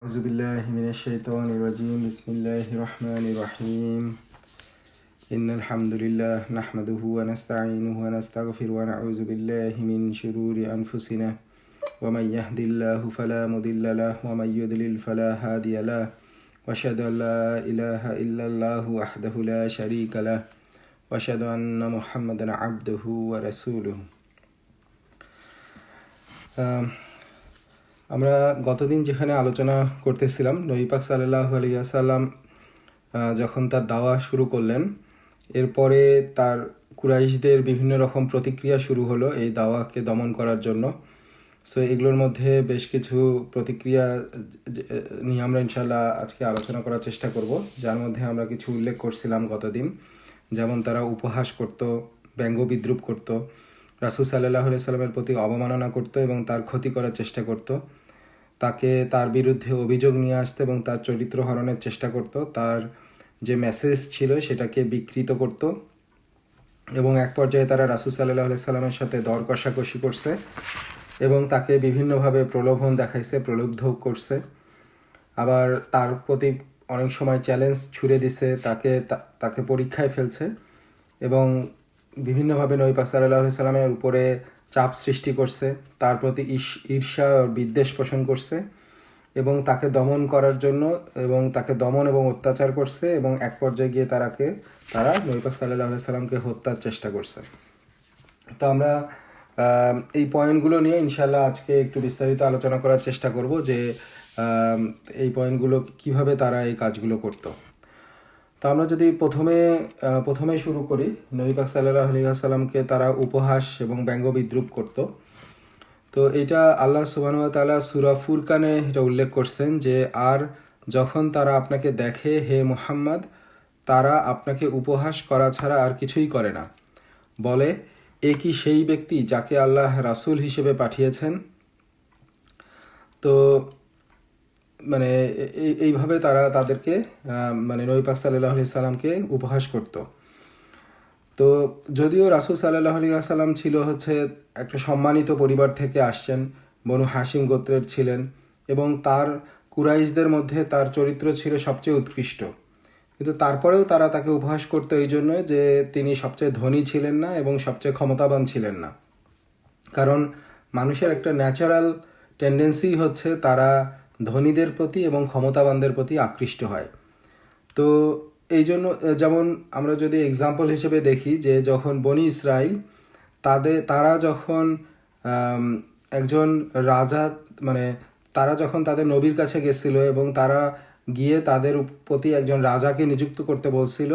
أعوذ بالله من الشيطان الرجيم بسم الله الرحمن الرحيم إن الحمد لله نحمده ونستعينه ونستغفر ونعوذ بالله من شرور أنفسنا ومن يهد الله فلا مضل له ومن يضلل فلا هادي له وأشهد أن لا إله إلا الله وحده لا شريك له وأشهد أن محمدا عبده ورسوله আমরা গতদিন যেখানে আলোচনা করতেছিলাম নবী পাক সাল্লাল্লাহু আলাইহি ওয়াসাল্লাম যখন তার দাওয়া শুরু করলেন, এরপরে তার কুরাইশদের বিভিন্ন রকম প্রতিক্রিয়া শুরু হলো এই দাওয়াকে দমন করার জন্য। সো এগুলোর মধ্যে বেশ কিছু প্রতিক্রিয়া নিয়ে আমরা ইনশাল্লাহ আজকে আলোচনা করার চেষ্টা করব, যার মধ্যে আমরা কিছু উল্লেখ করছিলাম গতদিন। যেমন তারা উপহাস করত, ব্যঙ্গ বিদ্রুপ করত, রাসূল সাল্লাল্লাহু আলাইহি সাল্লামের প্রতি অবমাননা করত এবং তার ক্ষতি করার চেষ্টা করত, তার বিরুদ্ধে অভিযোগ নিয়ে আসতো এবং তার চরিত্র হরণের চেষ্টা করত, তার যে মেসেজ ছিল সেটাকে বিকৃত করত এবং এক পর্যায়ে তারা রাসূল সাল্লাল্লাহু আলাইহি সাল্লামের সাথে দর কষাকষি করছে এবং তাকে বিভিন্নভাবে প্রলোভন দেখাইছে, প্রলুব্ধ করছে। আবার তার প্রতি অনেক সময় চ্যালেঞ্জ ছুড়ে দিছে, তাকে পরীক্ষায় ফেলছে এবং বিভিন্নভাবে নবী পাক সাল্লাল্লাহু আলাইহি সাল্লামের উপরে চাপ সৃষ্টি করছে, তার প্রতি ঈর্ষা বিদ্বেষ পোষণ করছে এবং তাকে দমন করার জন্য এবং তাকে দমন এবং অত্যাচার করছে এবং এক পর্যায়ে গিয়ে তারা নবী পাক সাল্লাল্লাহু আলাইহি সাল্লামকে হত্যার চেষ্টা করছে। তো আমরা এই পয়েন্টগুলো নিয়ে ইনশাল্লাহ আজকে একটু বিস্তারিত আলোচনা করার চেষ্টা করব যে এই পয়েন্টগুলো কিভাবে তারা এই কাজগুলো করতো। তো আমরা যদি প্রথমে শুরু করি, নবী পাক সাল্লাল্লাহু আলাইহি ওয়াসাল্লামকে তারা উপহাস এবং ব্যঙ্গ বিদ্রুপ করত। তো এটা আল্লাহ সুবহানাহু ওয়া তাআলা সূরা ফুরকানে এটা উল্লেখ করছেন যে, আর যখন তারা আপনাকে দেখে হে মুহাম্মদ, তারা আপনাকে উপহাস করা ছাড়া আর কিছুই করে না, বলে এ কি সেই ব্যক্তি যাকে আল্লাহ রাসূল হিসেবে পাঠিয়েছেন। তো মানে এইভাবে তারা তাদেরকে নবী পাক সাল্লাল্লাহু আলাইহি সাল্লামকে উপহাস করত। তো যদিও রাসূল সাল্লাল্লাহু আলাইহি ওয়াসাল্লাম ছিল একটা সম্মানিত পরিবার থেকে আসছেন, বনু হাশিম গোত্রের ছিলেন এবং তার কুরাইশদের মধ্যে তার চরিত্র ছিল সবচেয়ে উৎকৃষ্ট, কিন্তু তারপরেও তারা তাকে উপহাস করতো এই জন্য যে তিনি সবচেয়ে ধনী ছিলেন না এবং সবচেয়ে ক্ষমতাবান ছিলেন না। কারণ মানুষের একটা ন্যাচারাল টেন্ডেন্সি তারা ধনীদের প্রতি এবং ক্ষমতাবানদের প্রতি আকৃষ্ট হয়। তো এই জন্য যেমন আমরা যদি এক্সাম্পল হিসেবে দেখি যে যখন বনি ইসরাইল তারা যখন একজন রাজা তারা যখন তাদের নবীর কাছে গেছিল এবং তারা গিয়ে তাদের প্রতি একজন রাজাকে নিযুক্ত করতে বলছিল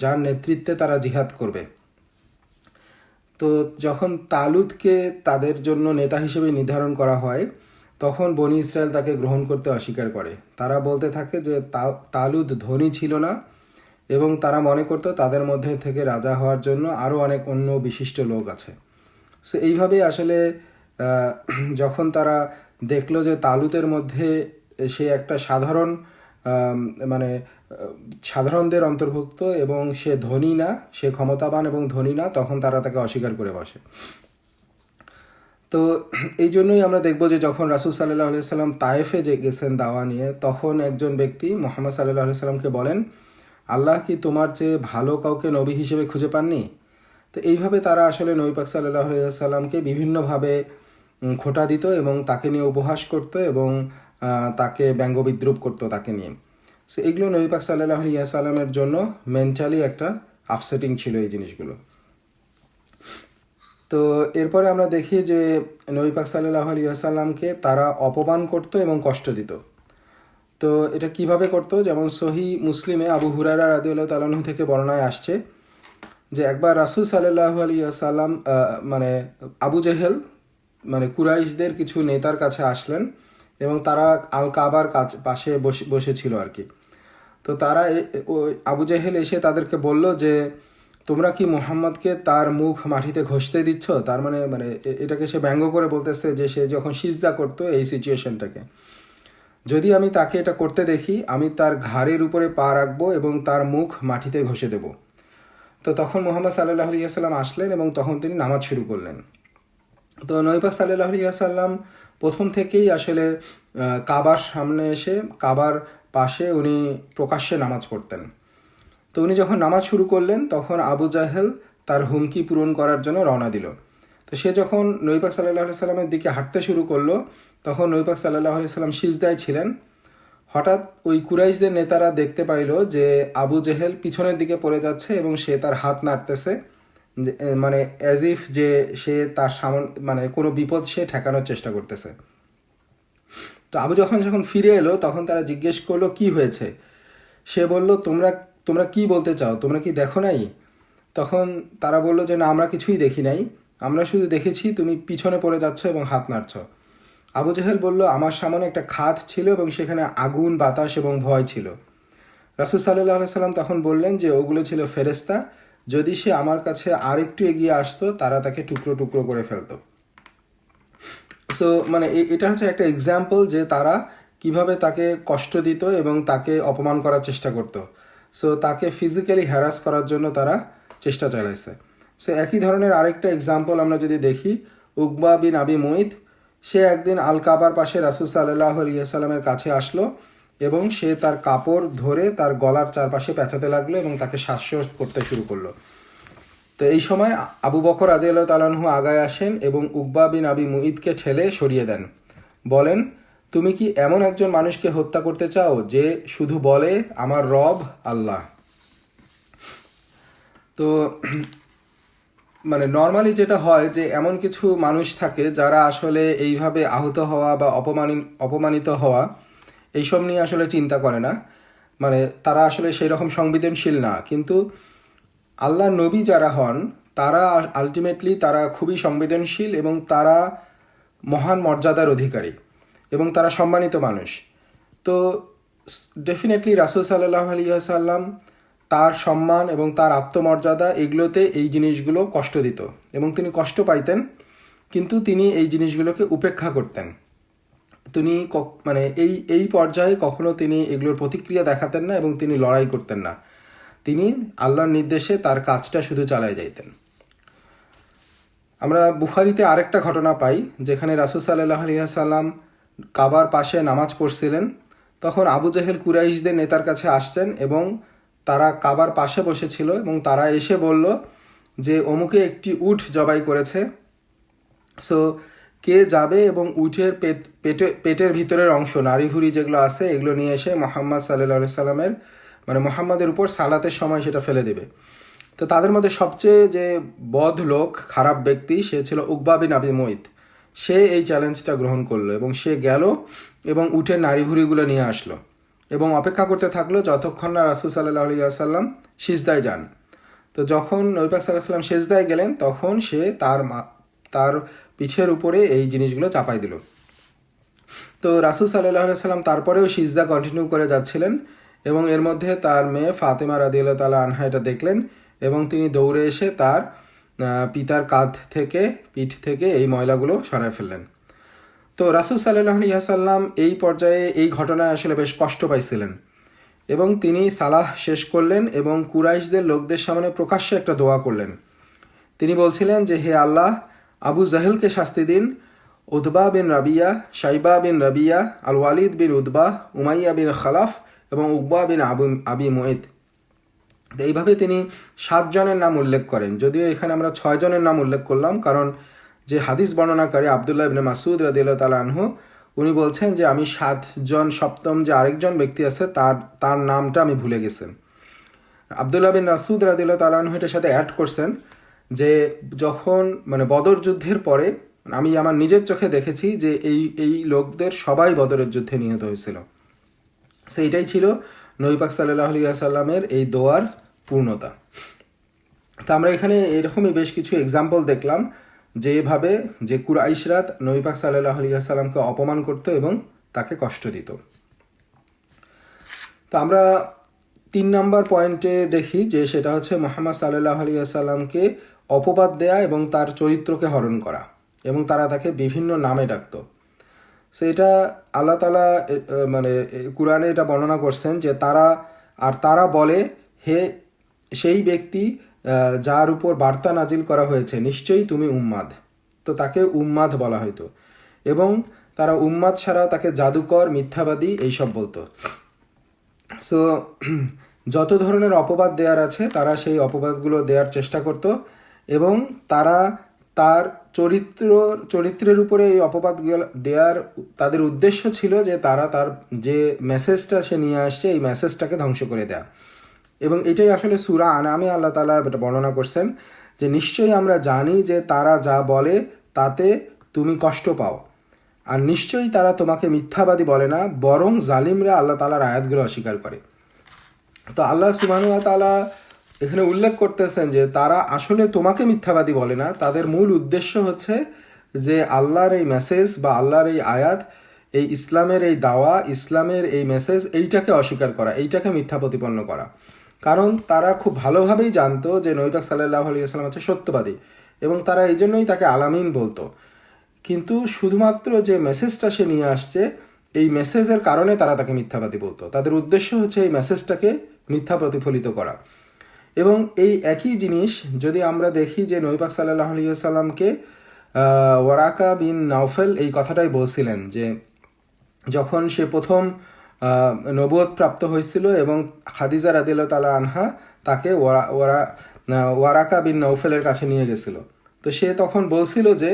যার নেতৃত্বে তারা জিহাদ করবে। তো যখন তালুতকে তাদের জন্য নেতা হিসেবে নির্ধারণ করা হয়, তখন বনি ইসরায়েল তাকে গ্রহণ করতে অস্বীকার করে। তারা বলতে থাকে যে তালুত ধনী ছিল না এবং তারা মনে করতো তাদের মধ্যে থেকে রাজা হওয়ার জন্য আরও অনেক অন্য বিশিষ্ট লোক আছে। সো এইভাবেই আসলে যখন তারা দেখলো যে তালুতের মধ্যে সে একটা সাধারণদের অন্তর্ভুক্ত এবং সে ধনী না, সে ক্ষমতাবান এবং ধনী না, তখন তারা তাকে অস্বীকার করে বসে। তো এই জন্যই আমরা দেখব যে যখন রাসূল সাল্লাল্লাহু আলাইহি সাল্লাম তায়েফে গেছেন দাওয়া নিয়ে, তখন একজন ব্যক্তি মুহাম্মদ সাল্লাল্লাহু আলাইহি সাল্লামকে বলেন, আল্লাহ কি তোমার চেয়ে ভালো কাউকে নবী হিসেবে খুঁজে পাননি? তো এইভাবে তারা আসলে নবী পাক সাল্লাল্লাহু আলাইহি সাল্লামকে বিভিন্নভাবে খোঁটা দিত এবং তাকে নিয়ে উপহাস করত এবং তাকে ব্যঙ্গ বিদ্রুপ করতো তাকে নিয়ে। সো এগুলো নবী পাক সাল্লাল্লাহু আলাইহি সাল্লামের জন্য মেন্টালি একটা আপসেটিং ছিল এই জিনিসগুলো। তো এরপরে আমরা দেখি যে নবী পাক সাল্লাল্লাহু আলাইহি সাল্লামকে তারা অপমান করত এবং কষ্ট দিত। তো এটা কিভাবে করত, যেমন সহিহ মুসলিমে আবু হুরায়রা রাদিয়াল্লাহু তাআলা আনহু থেকে বর্ণনায় আসছে যে একবার রাসূল সাল্লাল্লাহু আলাইহি সাল্লাম আবু জেহেল কুরাইশদের কিছু নেতার কাছে আসলেন এবং তারা আল কাবার পাশে বসেছিল আর কি। তো তারা আবু জেহেল এসে তাদেরকে বলল যে তোমরা কি মুহাম্মদকে তার মুখ মাটিতে ঘষতে দিচ্ছ? তার এটাকে সে ব্যঙ্গ করে বলতেছে যে সে যখন সিজদা করতো এই সিচুয়েশনটাকে, যদি আমি তাকে এটা করতে দেখি আমি তার ঘাড়ের উপরে পা রাখবো এবং তার মুখ মাটিতে ঘষে দেব। তো তখন মুহাম্মদ সাল্লাল্লাহু আলাইহি সাল্লাম আসলেন এবং তখন তিনি নামাজ শুরু করলেন। তো নবী পাক সাল্লাল্লাহু আলাইহি সাল্লাম প্রথম থেকেই আসলে কাবার সামনে এসে কাবার পাশে উনি প্রকাশ্যে নামাজ পড়তেন। তো উনি যখন নামাজ শুরু করলেন তখন আবু জাহেল তার হুমকি পূরণ করার জন্য রওনা দিল। তো সে যখন নবী পাক সাল্লাল্লাহু আলাইহি সাল্লামের দিকে হাঁটতে শুরু করলো তখন নবী পাক সাল্লাল্লাহু আলাইহি সাল্লাম সিজদায় ছিলেন। হঠাৎ ওই কুরাইশদের নেতারা দেখতে পাইল যে আবু জেহেল পিছনের দিকে পড়ে যাচ্ছে এবং সে তার হাত নাড়তেছে, মানে অ্যাজ ইফ যে সে তার মানে কোনো বিপদ সে ঠেকানোর চেষ্টা করতেছে। তো আবু যখন ফিরে এলো তখন তারা জিজ্ঞেস করলো কি হয়েছে। সে বলল, তোমরা তোমরা কি বলতে চাও, তোমরা কি দেখো নাই? তখন তারা বলল যে না, আমরা কিছুই দেখি নাই, আমরা শুধু দেখেছি তুমি পিছনে পড়ে যাচ্ছ এবং হাত নাড়ছ। আবু জাহেল বলল, আমার সামনে একটা খাত ছিল এবং সেখানে আগুন, বাতাস এবং ভয় ছিল। রাসূল সাল্লাল্লাহু আলাইহি সাল্লাম তখন বললেন যে ওগুলো ছিল ফেরেশতা, যদি সে আমার কাছে আরেকটু এগিয়ে আসতো তারা তাকে টুকরো টুকরো করে ফেলতো। সো মানে এটা হচ্ছে একটা এক্সাম্পল যে তারা কিভাবে তাকে কষ্ট দিত এবং তাকে অপমান করার চেষ্টা করতো। সো তাকে ফিজিক্যালি হ্যারাস করার জন্য তারা চেষ্টা চালাইছে। সো একই ধরনের আরেকটা এক্সাম্পল আমরা যদি দেখি, উকবা বিন আবি মুইত, সে একদিন আল কাবার পাশে রাসূল সাল্লাল্লাহু আলাইহি ওয়াসাল্লামের কাছে আসলো এবং সে তার কাপড় ধরে তার গলার চারপাশে পেঁচাতে লাগলো এবং তাকে শ্বাসরোধ করতে শুরু করলো। তো এই সময় আবু বকর রাদিয়াল্লাহু তাআলা আনহু আগায় আসেন এবং উকবা বিন আবি মুইতকে ঠেলে সরিয়ে দেন। বলেন, তুমি কি এমন একজন মানুষকে হত্যা করতে চাও যে শুধু বলে আমার রব আল্লাহ? তো মানে নর্মালি যেটা হয় যে এমন কিছু মানুষ থাকে যারা আসলে এইভাবে আহত হওয়া বা অপমানিত হওয়া এইসব নিয়ে আসলে চিন্তা করে না, মানে তারা আসলে সেই রকম সংবেদনশীল না। কিন্তু আল্লাহর নবী যারা হন তারা আলটিমেটলি তারা খুবই সংবেদনশীল এবং তারা মহান মর্যাদার অধিকারী এবং তারা সম্মানিত মানুষ। তো ডেফিনেটলি রাসূল সাল্লাল্লাহু আলাইহি ওয়াসাল্লাম তার সম্মান এবং তার আত্মমর্যাদা এগুলোতে এই জিনিসগুলো কষ্ট দিত এবং তিনি কষ্ট পাইতেন, কিন্তু তিনি এই জিনিসগুলোকে উপেক্ষা করতেন। তিনি মানে এই পর্যায়ে কখনো তিনি এগুলোর প্রতিক্রিয়া দেখাতেন না এবং তিনি লড়াই করতেন না। তিনি আল্লাহর নির্দেশে তার কাজটা শুধু চালায় যাইতেন। আমরা বুখারীতে আরেকটা ঘটনা পাই যেখানে রাসূল সাল্লাল্লাহু আলাইহি ওয়াসাল্লাম কাবার পাশে নামাজ পড়ছিলেন। তখন আবু জাহেল কুরাইশদের নেতার কাছে আসছেন এবং তারা কাবার পাশে বসেছিল এবং তারা এসে বলল যে অমুকে একটি উট জবাই করেছে, সো কে যাবে এবং উটের পেটের ভিতরের অংশ, নাড়িভুড়ি যেগুলো আছে এগুলো নিয়ে এসে মুহাম্মদ সাল্লাল্লাহু আলাইহি সাল্লামের মানে মুহাম্মাদের উপর সালাতের সময় সেটা ফেলে দেবে। তো তাদের মধ্যে সবচেয়ে যে বদ লোক, খারাপ ব্যক্তি, সে ছিল উকবা বিন আবি মুইত। সে এই চ্যালেঞ্জটা গ্রহণ করলো এবং সে গেল এবং উটের নাড়িভুড়িগুলো নিয়ে আসলো এবং অপেক্ষা করতে থাকলো যতক্ষণ না রাসূল সাল্লাল্লাহু আলাইহি ওয়াসাল্লাম সিজদায় যান। তো যখন নবী পাক সাল্লাল্লাহু আলাইহি ওয়াসাল্লাম সিজদায় গেলেন তখন সে তার পিঠের উপরে এই জিনিসগুলো চাপাই দিল। তো রাসূল সাল্লাল্লাহু আলাইহি ওয়াসাল্লাম তারপরেও সিজদা কন্টিনিউ করে যাচ্ছিলেন এবং এর মধ্যে তার মেয়ে ফাতেমা রাদিয়াল্লাহু তাআলা আনহা এটা দেখলেন এবং তিনি দৌড়ে এসে তার পিতার পিঠ থেকে এই ময়লাগুলো সরায় ফেললেন। তো রাসূল সাল্লাল্লাহু আলাইহি ওয়াসাল্লাম এই পর্যায়ে এই ঘটনায় আসলে বেশ কষ্ট পাইছিলেন এবং তিনি সালাহ শেষ করলেন এবং কুরাইশদের লোকদের সামনে প্রকাশ্যে একটা দোয়া করলেন। তিনি বলছিলেন যে হে আল্লাহ, আবু জাহেলকে শাস্তি দিন, উতবা বিন রাবিয়া, শাইবা বিন রাবিয়া, আল ওয়ালিদ বিন উতবা, উমাইয়া বিন খালাফ এবং উকবা বিন আবি মুইত। এইভাবে তিনি 7 জনের নাম উল্লেখ করেন, যদিও এখানে আমরা 6 জনের নাম উল্লেখ করলাম কারণ যে হাদিস বর্ণনাকারী আবদুল্লাহ ইবনে মাসউদ রাদিয়াল্লাহু তাআলা আনহু উনি বলছেন যে আমি 7 জন, সপ্তম যে আরেকজন ব্যক্তি আছে তার নামটা আমি ভুলে গেছেন। আবদুল্লাহ বিন মাসউদ রাদিয়াল্লাহু তাআলা আনহু এটার সাথে অ্যাড করছেন যে যখন মানে বদর যুদ্ধের পরে আমি আমার নিজের চোখে দেখেছি যে এই লোকদের সবাই বদরের যুদ্ধে নিহত হয়েছিল। সো এইটাই ছিল নবী পাক সাল্লাল্লাহু আলাইহি ওয়াসাল্লামের এই দোয়ার পূর্ণতা। তো আমরা এখানে এরকমই বেশ কিছু এক্সাম্পল দেখলাম যেভাবে যে কুরাইশরা নবী পাক সাল্লাল্লাহু আলাইহি ওয়াসাল্লামকে অপমান করত এবং তাকে কষ্ট দিত। তো আমরা 3 নম্বর পয়েন্টে দেখি যে সেটা হচ্ছে মুহাম্মদ সাল্লাল্লাহু আলাইহি ওয়াসাল্লামকে অপবাদ দেয়া এবং তার চরিত্রকে হরণ করা এবং তারা তাকে বিভিন্ন নামে ডাকত। সো এটা আল্লাহ তাআলা মানে কুরআনে এটা বর্ণনা করছেন যে তারা বলে, হে সেই ব্যক্তি যার উপর বার্তা নাজিল করা হয়েছে, নিশ্চয়ই তুমি উম্মাদ। তো তাকে উম্মাদ বলা হয়তো এবং তারা উম্মাদ ছাড়াও তাকে জাদুকর, মিথ্যাবাদী এইসব বলতো। সো যত ধরনের অপবাদ দেওয়ার আছে তারা সেই অপবাদগুলো দেওয়ার চেষ্টা করত, এবং তারা তার চরিত্রের উপরে এই অপবাদ দেওয়ার তাদের উদ্দেশ্য ছিল যে তারা তার যে মেসেজটা সে নিয়ে আসছে এই মেসেজটাকে ধ্বংস করে দেয়া। এবং এটাই আসলে সূরা আনামে আল্লাহ তাআলা এটা বর্ণনা করছেন যে নিশ্চয়ই আমরা জানি যে তারা যা বলে তাতে তুমি কষ্ট পাও, আর নিশ্চয়ই তারা তোমাকে মিথ্যাবাদী বলে না, বরং জালিমরা আল্লাহ তাআলার আয়াতগুলো অস্বীকার করে। তো আল্লাহ সুবহানাহু ওয়া তাআলা এখানে উল্লেখ করতেছেন যে তারা আসলে তোমাকে মিথ্যাবাদী বলে না, তাদের মূল উদ্দেশ্য হচ্ছে যে আল্লাহর এই মেসেজ বা আল্লাহর এই আয়াত, এই ইসলামের এই দাওয়া, ইসলামের এই মেসেজ, এইটাকে অস্বীকার করা, এইটাকে মিথ্যা প্রতিপন্ন করা। কারণ তারা খুব ভালোভাবেই জানতো যে নবী পাক সাল্লাল্লাহু আলাইহি ওয়াসাল্লাম হচ্ছে সত্যবাদী, এবং তারা এই জন্যই তাকে আলামিন বলতো। কিন্তু শুধুমাত্র যে মেসেজটা সে নিয়ে আসছে এই মেসেজের কারণে তারা তাকে মিথ্যাবাদী বলতো। তাদের উদ্দেশ্য হচ্ছে এই মেসেজটাকে মিথ্যা প্রতিফলিত করা। এবং এই একই জিনিস যদি আমরা দেখি যে নবী পাক সাল্লাল্লাহু আলাইহি ওয়াসাল্লামকে ওয়ারাকা বিন নাওফেল এই কথাটাই বলছিলেন যে যখন সে প্রথম নবুয়ত প্রাপ্ত হয়েছিল এবং খাদিজা রাদিয়াল্লাহু তাআলা আনহা তাকে ওয়ারাকা বিন নাওফেলের কাছে নিয়ে গেছিল। তো সে তখন বলছিল যে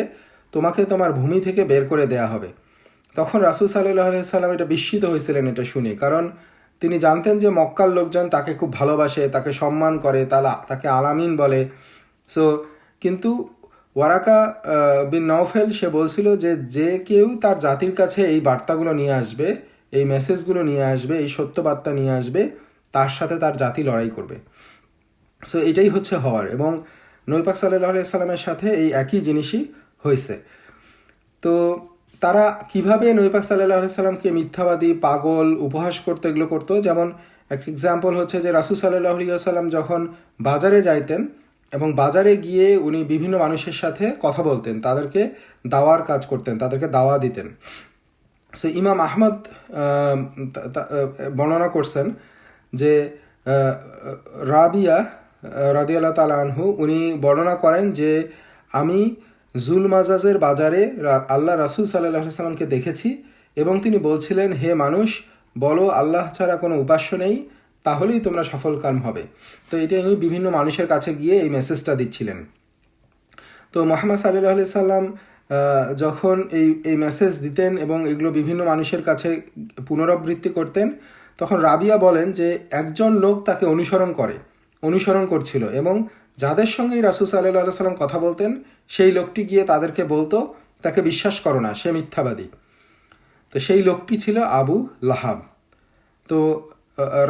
তোমাকে তোমার ভূমি থেকে বের করে দেয়া হবে। তখন রাসূল সাল্লাল্লাহু আলাইহি ওয়াসাল্লাম এটা বিস্মিত হয়েছিলেন এটা শুনে, কারণ তিনি জানতেন যে মক্কার লোকজন তাকে খুব ভালোবাসে, তাকে সম্মান করে, তাকে আলামিন বলে। সো কিন্তু ওয়ারাকা বিন নওফেল সে বলছিল যে যে কেউ তার জাতির কাছে এই বার্তাগুলো নিয়ে আসবে, এই মেসেজগুলো নিয়ে আসবে, এই সত্য বার্তা নিয়ে আসবে, তার সাথে তার জাতি লড়াই করবে। সো এটাই হচ্ছে হওয়ার, এবং নবী পাক সাল্লাল্লাহু আলাইহি সাল্লামের সাথে এই একই জিনিসই হয়েছে। তো তারা কিভাবে নবী পাক সাল্লাল্লাহু আলাইহি সাল্লামকে মিথ্যাবাদী, পাগল, উপহাস করতো, এগুলো করতো। যেমন একটা এক্সাম্পল হচ্ছে যে রাসূল সাল্লাল্লাহু আলাইহি সাল্লাম যখন বাজারে যাইতেন এবং বাজারে গিয়ে উনি বিভিন্ন মানুষের সাথে কথা বলতেন, তাদেরকে দাওয়ার কাজ করতেন, তাদেরকে দাওয়া দিতেন। সো ইমাম আহমদ বর্ণনা করছেন যে রাবিয়া রাদিয়াল্লাহু তাআলা আনহু উনি বর্ণনা করেন যে আমি জুল মাজাজের বাজারে আল্লাহ রাসূল সাল্লাল্লাহু আলাইহি সাল্লামকে দেখেছি, এবং তিনি বলছিলেন, হে মানুষ, বলো আল্লাহ ছাড়া কোনো উপাস্য নেই, তাহলেই তোমরা সফলকাম হবে। তো এটা ইনি বিভিন্ন মানুষের কাছে গিয়ে এই মেসেজটা দিচ্ছিলেন। তো মুহাম্মদ সাল্লাল্লাহু আলাইহি সাল্লাম যখন এই মেসেজ দিতেন এবং এগুলো বিভিন্ন মানুষের কাছে পুনরাবৃত্তি করতেন, তখন রাবিয়া বলেন যে একজন লোক তাকে অনুসরণ করছিল, এবং যাদের সঙ্গেই রাসূল সাল্লাল্লাহু আলাইহি সাল্লাম কথা বলতেন সেই লোকটি গিয়ে তাদেরকে বলতো তাকে বিশ্বাস করো না, সে মিথ্যাবাদী। তো সেই লোকটি ছিল আবু লাহাব। তো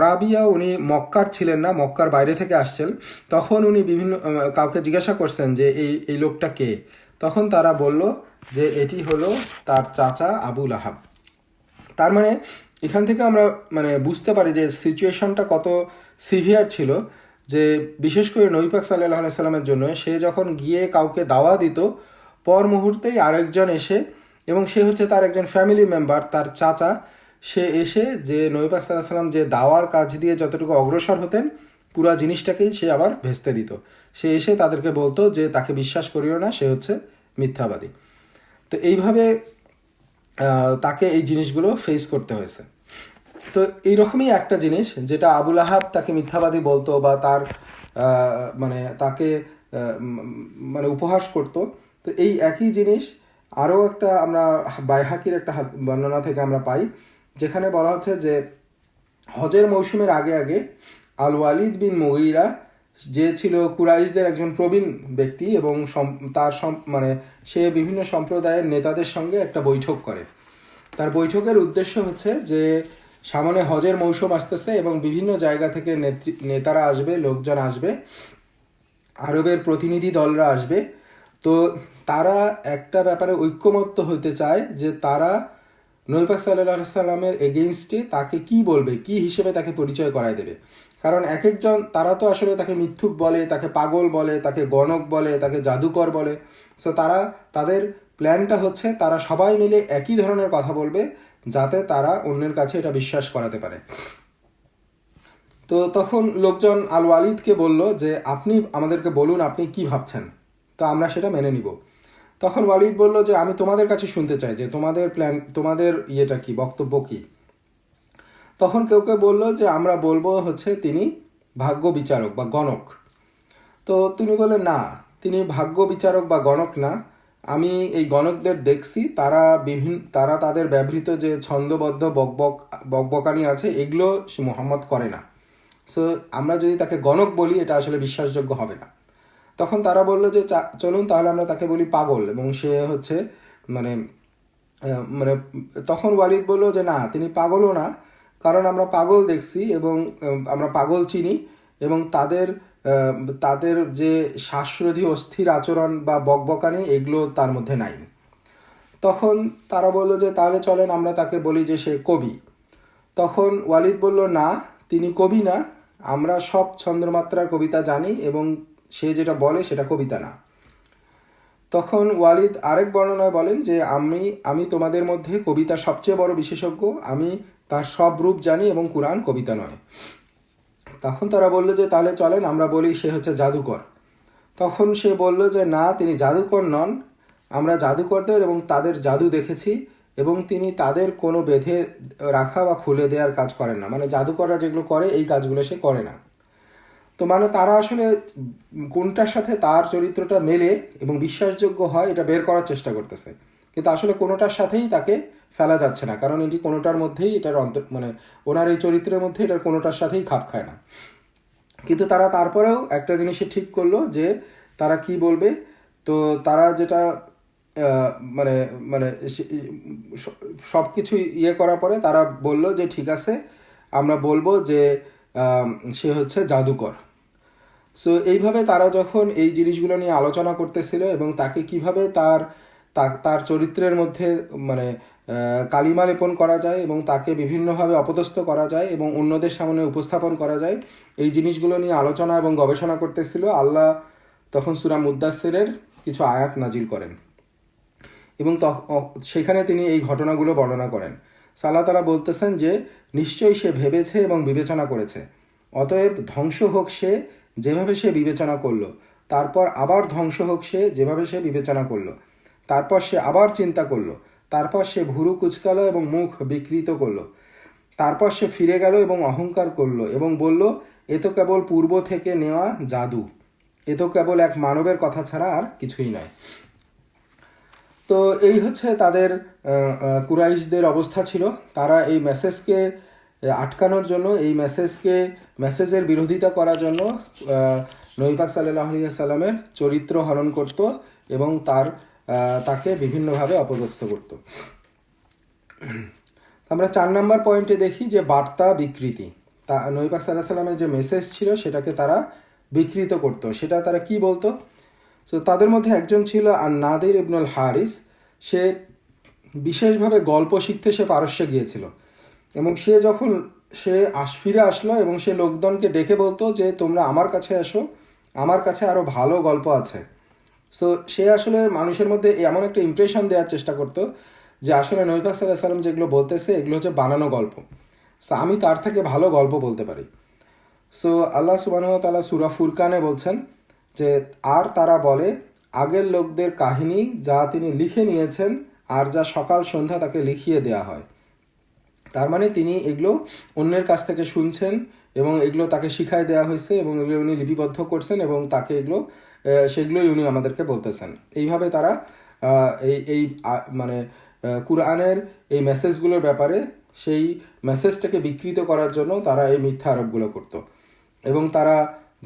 রাবিয়া উনি মক্কার ছিলেন না, মক্কার বাইরে থেকে আসছেন। তখন উনি বিভিন্ন কাউকে জিজ্ঞাসা করছেন যে এই লোকটা কে। তখন তারা বলল যে এটি হলো তার চাচা আবু লাহাব। তার মানে এখান থেকে আমরা বুঝতে পারি যে সিচুয়েশনটা কত সিভিয়ার ছিল, যে বিশেষ করে নবী পাক সাল্লাল্লাহু আলাইহি সাল্লামের জন্য সে যখন গিয়ে কাউকে দাওয়া দিত, পর মুহূর্তেই আরেকজন এসে, এবং সে হচ্ছে তার একজন ফ্যামিলি মেম্বার, তার চাচা, সে এসে যে নবী পাক সাল্লাল্লাহু আলাইহি সাল্লাম যে দাওয়ার কাজ দিয়ে যতটুকু অগ্রসর হতেন পুরা জিনিসটাকেই সে আবার ভেস্তে দিত। সে এসে তাদেরকে বলতো যে তাকে বিশ্বাস করিও না, সে হচ্ছে মিথ্যাবাদী। তো এইভাবে তাকে এই জিনিসগুলো ফেস করতে হয়েছে। তো এইরকমই একটা জিনিস যেটা আবুল আহাব তাকে মিথ্যাবাদী বলতো বা তার তাকে উপহাস করত। তো এই একই জিনিস আরও একটা আমরা বাইহাকির একটা বর্ণনা থেকে আমরা পাই, যেখানে বলা হচ্ছে যে হজের মৌসুমের আগে আগে আল ওয়ালিদ বিন মুগীরা, যে ছিল কুরাইশদের একজন প্রবীণ ব্যক্তি, এবং তার সে বিভিন্ন সম্প্রদায়ের নেতাদের সঙ্গে একটা বৈঠক করে। তার বৈঠকের উদ্দেশ্য হচ্ছে যে সামনে হজের মৌসুম আসতেছে এবং বিভিন্ন জায়গা থেকে নেতারা আসবে, লোকজন আসবে, আরবের প্রতিনিধি দলরা আসবে। তো তারা একটা ব্যাপারে ঐক্যমত্য হতে চায় যে তারা নবী পাক সাল্লাল্লাহু আলাইহি সাল্লামের এগেইনস্টে তাকে কি বলবে, কি হিসেবে তাকে পরিচয় করায় দেবে। কারণ এক একজন, তারা তো আসলে তাকে মিথ্যুক বলে, তাকে পাগল বলে, তাকে গণক বলে, তাকে জাদুকর বলে। সো তাদের প্ল্যানটা হচ্ছে তারা সবাই মিলে একই ধরনের কথা বলবে যাতে তারা অন্যের কাছে এটা বিশ্বাস করাতে পারে। তো তখন লোকজন আল ওয়ালিদকে বলল যে আপনি আমাদেরকে বলুন আপনি কি ভাবছেন, তো আমরা সেটা মেনে নিব। তখন ওয়ালিদ বলল যে আমি তোমাদের কাছে শুনতে চাই যে তোমাদের প্ল্যান, তোমাদের ইয়েটা কি, বক্তব্য কি। তখন কেউ কেউ বললো যে আমরা বলবো হচ্ছে তিনি ভাগ্য বিচারক বা গণক। তো তিনি বললেন না, তিনি ভাগ্য বিচারক বা গণক না। আমি এই গণকদের দেখছি, তারা তাদের ব্যবহৃত যে ছন্দবদ্ধ বকবকানি আছে এগুলো সে মোহাম্মদ করে না। সো আমরা যদি তাকে গণক বলি এটা আসলে বিশ্বাসযোগ্য হবে না। তখন তারা বললো যে চলুন তাহলে আমরা তাকে বলি পাগল, এবং সে হচ্ছে মানে মানে তখন ওয়ালিদ বলল যে না, তিনি পাগলও না, কারণ আমরা পাগল দেখছি এবং আমরা পাগল চিনি, এবং তাদের যে শ্বাসরোধী অস্থির আচরণ বা বকবকানি এগুলো তার মধ্যে নাই। তখন তারা বললো যে তাহলে চলেন আমরা তাকে বলি যে সে কবি। তখন ওয়ালিদ বলল না, তিনি কবি না, আমরা সব ছন্দ্রমাত্রার কবিতা জানি এবং সে যেটা বলে সেটা কবিতা না। তখন ওয়ালিদ আরেক বর্ণনায় বলেন যে আমি তোমাদের মধ্যে কবিতা সবচেয়ে বড় বিশেষজ্ঞ, আমি তার সব রূপ জানি এবং কুরআন কবিতা নয়। তখন তারা বলল যে তাহলে চলেন আমরা বলি সে হচ্ছে জাদুকর। তখন সে বলল যে না, তিনি জাদুকর নন, আমরা জাদুকরদের এবং তাদের জাদু দেখেছি, এবং তিনি তাদের কোনো বেঁধে রাখা বা খুলে দেওয়ার কাজ করেন না, মানে জাদুকররা যেগুলো করে এই কাজগুলো সে করে না। তো মানে তারা আসলে কোনটার সাথে তার চরিত্রটা মেলে এবং বিশ্বাসযোগ্য হয় এটা বের করার চেষ্টা করতেছে, কিন্তু আসলে কোনোটার সাথেই তাকে ফেলা যাচ্ছে না, কারণ এটি কোনোটার মধ্যেই এটার মানে ওনার এই চরিত্রের মধ্যে এটার কোনোটার সাথেই খাপ খায় না। কিন্তু তারা তারপরেও একটা জিনিসে ঠিক করলো যে তারা কি বলবে। তো তারা যেটা মানে মানে সব কিছু ইয়ে করার পরে তারা বলল যে ঠিক আছে, আমরা বলবো যে সে হচ্ছে জাদুকর। সো এইভাবে তারা যখন এই জিনিসগুলো নিয়ে আলোচনা করতেছিল এবং তাকে কিভাবে তার চরিত্রের মধ্যে মানে কালিমা লেপন করা যায় এবং তাকে বিভিন্নভাবে অপদস্থ করা যায় এবং অন্যদের সামনে উপস্থাপন করা যায়, এই জিনিসগুলো নিয়ে আলোচনা এবং গবেষণা করতেছিল, আল্লাহ তখন সূরা মুদ্দাসসিরের কিছু আয়াত নাজিল করেন এবং সেখানে তিনি এই ঘটনাগুলো বর্ণনা করেন। আল্লাহ তাআলা বলতেছেন যে নিশ্চয়ই সে ভেবেছে এবং বিবেচনা করেছে, অতএব ধ্বংস হোক সে যেভাবে সে বিবেচনা করলো, তারপর আবার ধ্বংস হোক সে যেভাবে সে বিবেচনা করলো, তারপর সে আবার চিন্তা করলো, তারপর সে ভুরু কুচকালো এবং মুখ বিকৃত করলো, তারপর সে ফিরে গেল এবং অহংকার করলো এবং বলল এ তো কেবল পূর্ব থেকে নেওয়া জাদু, এ তো কেবল এক মানবের কথা ছাড়া আর কিছুই নয়। তো এই হচ্ছে তাদের কুরাইশদের অবস্থা ছিল। তারা এই মেসেজকে আটকানোর জন্য, এই মেসেজের বিরোধিতা করার জন্য নবী পাক সাল্লাল্লাহু আলাইহি ওয়াসাল্লামের চরিত্র হনন করত এবং তাকে বিভিন্নভাবে অপদস্থ করত। আমরা 4 নম্বর পয়েন্টে দেখি যে বার্তা বিকৃতি। নবী পাক সাল্লাল্লাহু আলাইহি ওয়াসাল্লামের যে মেসেজ ছিল সেটাকে তারা বিকৃত করত। সেটা তারা কি বলতো? সো তাদের মধ্যে একজন ছিল নাদির ইবনুল হারিস। সে বিশেষভাবে গল্প শিখতে সে পারস্যে গিয়েছিল এবং সে যখন ফিরে আসলো এবং সে লোকজনকে ডেকে বলতো যে তোমরা আমার কাছে এসো, আমার কাছে আরও ভালো গল্প আছে। সো সে আসলে মানুষের মধ্যে এমন একটা ইমপ্রেশন দেওয়ার চেষ্টা করতো যে আসলে নবী পাক সাল্লাল্লাহু আলাইহি ওয়াসাল্লাম যেগুলো বলতেছে এগুলো হচ্ছে বানানো গল্প, সো আমি তার থেকে ভালো গল্প বলতে পারি। সো আল্লাহ সুবহানাহু ওয়া তাআলা সূরা ফুরকানে বলছেন যে আর তারা বলে আগের লোকদের কাহিনী যা তিনি লিখে নিয়েছেন আর যা সকাল সন্ধ্যা তাকে লিখিয়ে দেওয়া হয়। তার মানে তিনি এগুলো অন্যের কাছ থেকে শুনছেন এবং এগুলো তাকে শিখাই দেওয়া হয়েছে এবং এগুলো উনি লিপিবদ্ধ করছেন এবং তাকে সেগুলোই উনি আমাদেরকে বলতেছেন। এইভাবে তারা এই মানে কুরআনের এই মেসেজগুলোর ব্যাপারে সেই মেসেজটাকে বিকৃত করার জন্য তারা এই মিথ্যা আরোপগুলো করত এবং তারা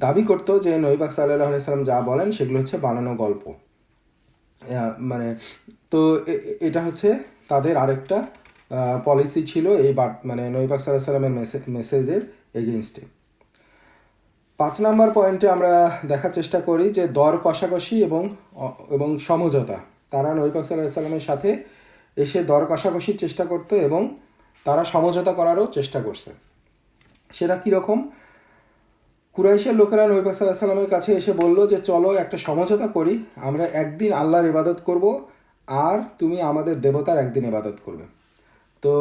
দাবি করতো যে নবী পাক সাল্লাল্লাহু আলাইহি ওয়াসাল্লাম যা বলেন সেগুলো হচ্ছে বানানো গল্প। মানে তো এটা হচ্ছে তাদের আরেকটা পলিসি ছিল এই মানে নবী পাক সাল্লাল্লাহু আলাইহি ওয়াসাল্লামের মেসেজের এগেইনস্টে। 5 নম্বর পয়েন্টে আমরা দেখার চেষ্টা করি যে দর কষাকষি এবং সমঝোতা। তারা নবী পাক সাল্লাল্লাহু আলাইহি ওয়াসাল্লামের সাথে এসে দর কষাকষির চেষ্টা করতো এবং তারা সমঝোতা করারও চেষ্টা করছে। সেটা কীরকম? কুরাইশের লোকেরা নবী পাক সাল্লাল্লাহু আলাইহি ওয়াসাল্লামের কাছে এসে বলল যে চলো একটা সমঝোতা করি, আমরা একদিন আল্লাহর ইবাদত করব আর তুমি আমাদের দেবতার একদিন ইবাদত করবে। তো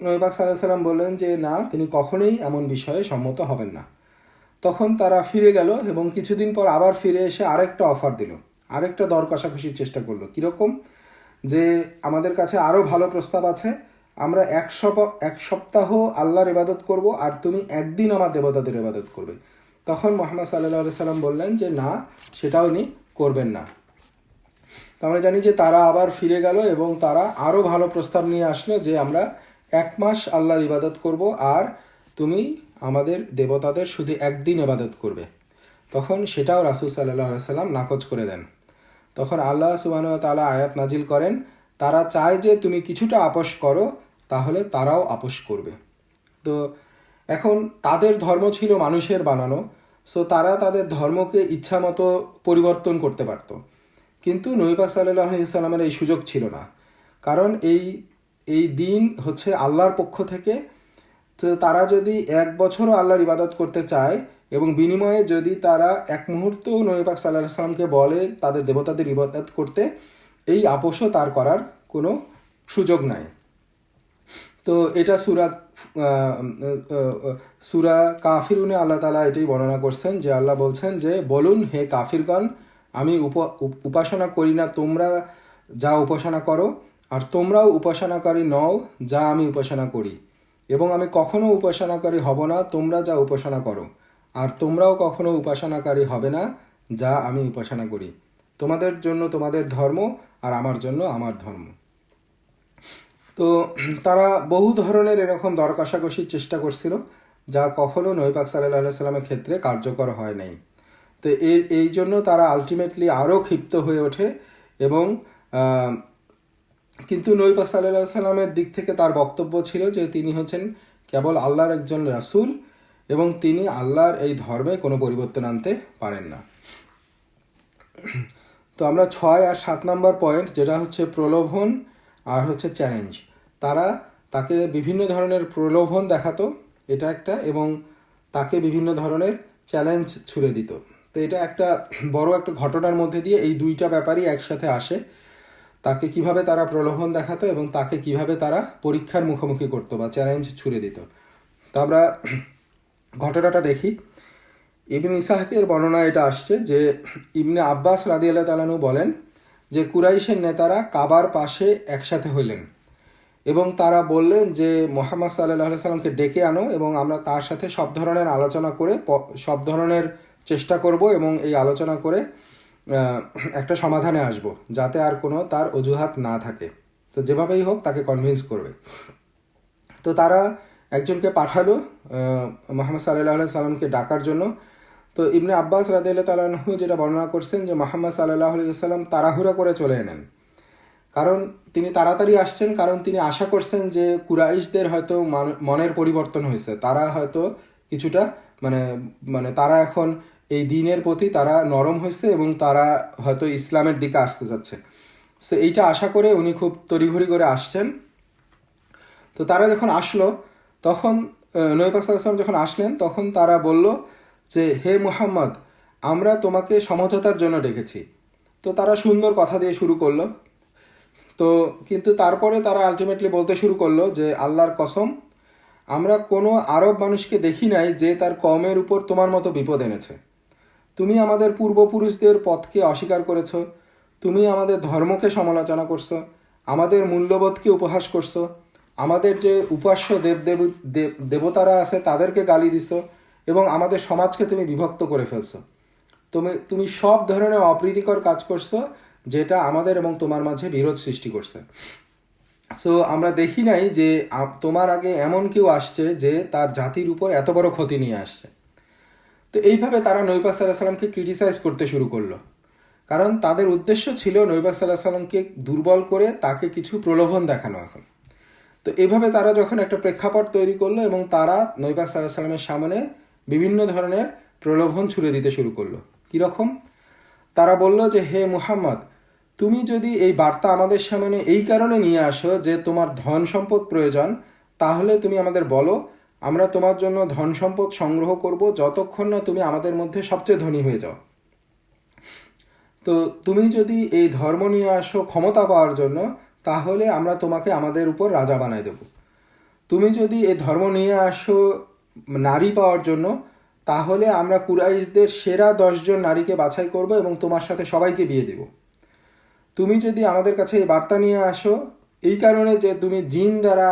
নবী পাক সাল্লাল্লাহু আলাইহি ওয়াসাল্লাম বললেন যে না, তিনি কখনোই এমন বিষয়ে সম্মত হবেন না। তখন তারা ফিরে গেল এবং কিছুদিন পর আবার ফিরে এসে আরেকটা অফার দিল। আরেকটা দর কষাকষির চেষ্টা করলো। কীরকম? যে আমাদের কাছে আরও ভালো প্রস্তাব আছে, আমরা এক সপ্তাহ আল্লাহর ইবাদত করব, আর তুমি একদিন আমার দেবতাদের ইবাদত করবে। তখন মুহাম্মদ সাল্লাল্লাহু আলাইহি সাল্লাম বললেন যে না, সেটাও উনি করবেন না। তো আমরা জানি যে তারা আবার ফিরে গেল এবং তারা আরও ভালো প্রস্তাব নিয়ে আসলো যে আমরা 1 মাস আল্লাহর ইবাদত করব, আর তুমি আমাদের দেবতাদের শুধু একদিন ইবাদত করবে। তখন সেটাও রাসূল সাল্লাল্লাহু আলাইহি সাল্লাম নাকচ করে দেন। তখন আল্লাহ সুবহানাহু ওয়া তাআলা আয়াত নাজিল করেন, তারা চায় যে তুমি কিছুটা আপোষ করো, তাহলে তারাও আপোষ করবে। তো এখন তাদের ধর্ম ছিল মানুষের বানানো, সো তারা তাদের ধর্মকে ইচ্ছামতো পরিবর্তন করতে পারত। কিন্তু নবী পাক সাল্লাল্লাহু আলাইহি সাল্লামের এই সুযোগ ছিল না, কারণ এই দিন হচ্ছে আল্লাহর পক্ষ থেকে। তো তারা যদি 1 বছরও আল্লাহর ইবাদত করতে চায় এবং বিনিময়ে যদি তারা এক মুহূর্তও নবী পাক সাল্লাল্লাহু আলাইহি সাল্লামকে বলে তাদের দেবতাদের ইবাদত করতে, এই আপোষও তার করার কোনো সুযোগ নাই। তো এটা সূরা কাফিরুনে আল্লাহ তাআলা এটাই বর্ণনা করছেন যে আল্লাহ বলছেন যে বলুন, হে কাফিরগণ, আমি উপাসনা করি না তোমরা যা উপাসনা করো, আর তোমরাও উপাসনাকারী নও যা আমি উপাসনা করি, এবং আমি কখনো উপাসনাকারী হব না তোমরা যা উপাসনা করো, আর তোমরাও কখনো উপাসনাকারী হবে না যা আমি উপাসনা করি। তোমাদের জন্য তোমাদের ধর্ম, আর আমার জন্য আমার ধর্ম। তো তারা বহু ধরনের এরকম দর কষাকষির চেষ্টা করছিল, যা কখনো নবী পাক সাল্লাল্লাহু আলাইহি সাল্লামের ক্ষেত্রে কার্যকর হয় নাই। তো এই জন্য তারা আলটিমেটলি আরও ক্ষিপ্ত হয়ে ওঠে, এবং কিন্তু নবী পাক সাল্লাল্লাহু আলাইহি সাল্লামের দিক থেকে তার বক্তব্য ছিল যে তিনি হচ্ছেন কেবল আল্লাহর একজন রাসূল, এবং তিনি আল্লাহর এই ধর্মে কোনো পরিবর্তন আনতে পারেন না। তো আমরা 6 আর 7 নম্বর পয়েন্ট, যেটা হচ্ছে প্রলোভন আর হচ্ছে চ্যালেঞ্জ। তারা তাকে বিভিন্ন ধরনের প্রলোভন দেখাতো, এটা একটা, এবং তাকে বিভিন্ন ধরনের চ্যালেঞ্জ ছুড়ে দিত। তো এটা একটা বড় একটা ঘটনার মধ্যে দিয়ে এই দুইটা ব্যাপারই একসাথে আসে। তাকে কিভাবে তারা প্রলোভন দেখাতো এবং তাকে কিভাবে তারা পরীক্ষার মুখোমুখি করতো বা চ্যালেঞ্জ ছুড়ে দিত। তো আমরা ঘটনাটা দেখি। ইবনে ইসহাকের বর্ণনা এটা আসছে যে ইবনে আব্বাস রাদিয়াল্লাহু তাআলা আনহু বলেন যে কুরাইশের নেতারা কাবার পাশে একসাথে হইলেন এবং তারা বললেন যে মুহাম্মদ সাল্লাল্লাহু আলাইহি সাল্লামকে ডেকে আনো এবং আমরা তার সাথে সব ধরনের আলোচনা করে সব ধরনের চেষ্টা করব এবং এই আলোচনা করে একটা সমাধানে আসব, যাতে আর কোনো তার অজুহাত না থাকে। তো যেভাবেই হোক তাকে কনভিন্স করবে। তো তারা একজনকে পাঠালো মুহাম্মদ সাল্লাল্লাহু আলাইহি সাল্লামকে ডাকার জন্য। তো ইবনে আব্বাস রাদিয়াল্লাহু তাআলা আনহু যেটা বর্ণনা করছেন যে মুহাম্মদ সাল্লাল্লাহু আলাইহি সাল্লাম তাড়াহুড়া করে চলে এলেন, কারণ তিনি তাড়াতাড়ি আসছেন, কারণ তিনি আশা করছেন যে কুরাইশদের হয়তো মনের পরিবর্তন হয়েছে, তারা হয়তো কিছুটা মানে তারা এখন এই দিনের প্রতি তারা নরম হয়েছে এবং তারা হয়তো ইসলামের দিকে আসতে যাচ্ছে। সো এইটা আশা করে উনি খুব তড়িঘড়ি করে আসছেন। তো তারা যখন আসলো, তখন নবী পাক সাল্লাল্লাহু আলাইহি ওয়াসাল্লাম যখন আসলেন, তখন তারা বলল যে হে মুহাম্মদ, আমরা তোমাকে সমঝোতার জন্য ডেকেছি। তো তারা সুন্দর কথা দিয়ে শুরু করলো। তো কিন্তু তারপরে তারা আলটিমেটলি বলতে শুরু করলো যে আল্লাহর কসম, আমরা কোনো আরব মানুষকে দেখি নাই যে তার কওমের উপর তোমার মতো বিপদ এনেছে। তুমি আমাদের পূর্বপুরুষদের পথকে অস্বীকার করেছো, তুমি আমাদের ধর্মকে সমালোচনা করছো, আমাদের মূল্যবোধকে উপহাস করছো, আমাদের যে উপাস্য দেবতারা আছে তাদেরকে গালি দিছো, এবং আমাদের সমাজকে তুমি বিভক্ত করে ফেলছো। তুমি সব ধরনের অপ্রীতিকর কাজ করছো, যেটা আমাদের এবং তোমার মাঝে বিরোধ সৃষ্টি করছে। সো আমরা দেখি নাই যে তোমার আগে এমন কেউ আসছে যে তার জাতির উপর এত বড় ক্ষতি নিয়ে আসছে। তো এইভাবে তারা নবী পাক সাল্লাল্লাহু আলাইহি সাল্লামকে ক্রিটিসাইজ করতে শুরু করলো, কারণ তাদের উদ্দেশ্য ছিল নবী পাক সাল্লাল্লাহু আলাইহি সাল্লামকে দুর্বল করে তাকে কিছু প্রলোভন দেখানো। এখন তো এইভাবে তারা যখন একটা প্রেক্ষাপট তৈরি করলো এবং তারা নবী পাক সাল্লাল্লাহু আলাইহি সাল্লামের সামনে বিভিন্ন ধরনের প্রলোভন ছুড়ে দিতে শুরু করলো। কীরকম? তারা বলল যে হে মুহাম্মদ, তুমি যদি এই বার্তা আমাদের সামনে এই কারণে নিয়ে আসো যে তোমার ধন সম্পদ প্রয়োজন, তাহলে তুমি আমাদের বলো, আমরা তোমার জন্য ধন সম্পদ সংগ্রহ করব যতক্ষণ না তুমি আমাদের মধ্যে সবচেয়ে ধনী হয়ে যাও। তো তুমি যদি এই ধর্ম নিয়ে আসো ক্ষমতা পাওয়ার জন্য, তাহলে আমরা তোমাকে আমাদের উপর রাজা বানাই দেব। তুমি যদি এই ধর্ম নিয়ে আসো নারী পাওয়ার জন্য, তাহলে আমরা কুরাইশদের সেরা 10 জন নারীকে বাছাই করব এবং তোমার সাথে সবাইকে বিয়ে দেব। তুমি যদি আমাদের কাছে এই বার্তা নিয়ে আসো এই কারণে যে তুমি জিন দ্বারা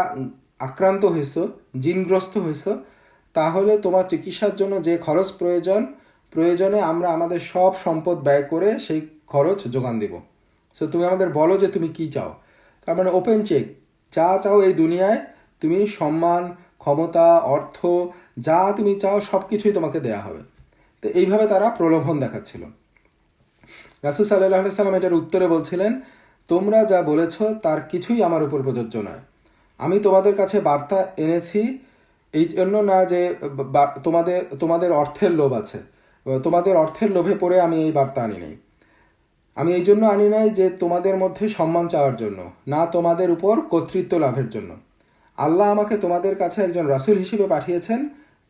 আক্রান্ত হয়েছো, জিনগ্রস্ত হয়েছো, তাহলে তোমার চিকিৎসার জন্য যে খরচ প্রয়োজনে আমরা আমাদের সব সম্পদ ব্যয় করে সেই খরচ যোগান দেব। সো তুমি আমাদের বলো যে তুমি কি চাও। তার মানে ওপেন চেক, যা চাও এই দুনিয়ায় তুমি, সম্মান, ক্ষমতা, অর্থ, যা তুমি চাও সব কিছুই তোমাকে দেয়া হবে। তো এইভাবে তারা প্রলোভন দেখাচ্ছিল। রাসূল সাল্লাল্লাহু আলাইহি সাল্লাম এটার উত্তরে বলছিলেন, তোমরা যা বলেছ তার কিছুই আমার উপর প্রযোজ্য নয়। আমি তোমাদের কাছে বার্তা এনেছি এই জন্য না যে তোমাদের অর্থের লোভ আছে, তোমাদের অর্থের লোভে পড়ে আমি এই বার্তা আনি নাই। আমি এই জন্য আনি নাই যে তোমাদের মধ্যে সম্মান চাওয়ার জন্য, না তোমাদের উপর কর্তৃত্ব লাভের জন্য। আল্লাহ আমাকে তোমাদের কাছে একজন রাসূল হিসেবে পাঠিয়েছেন।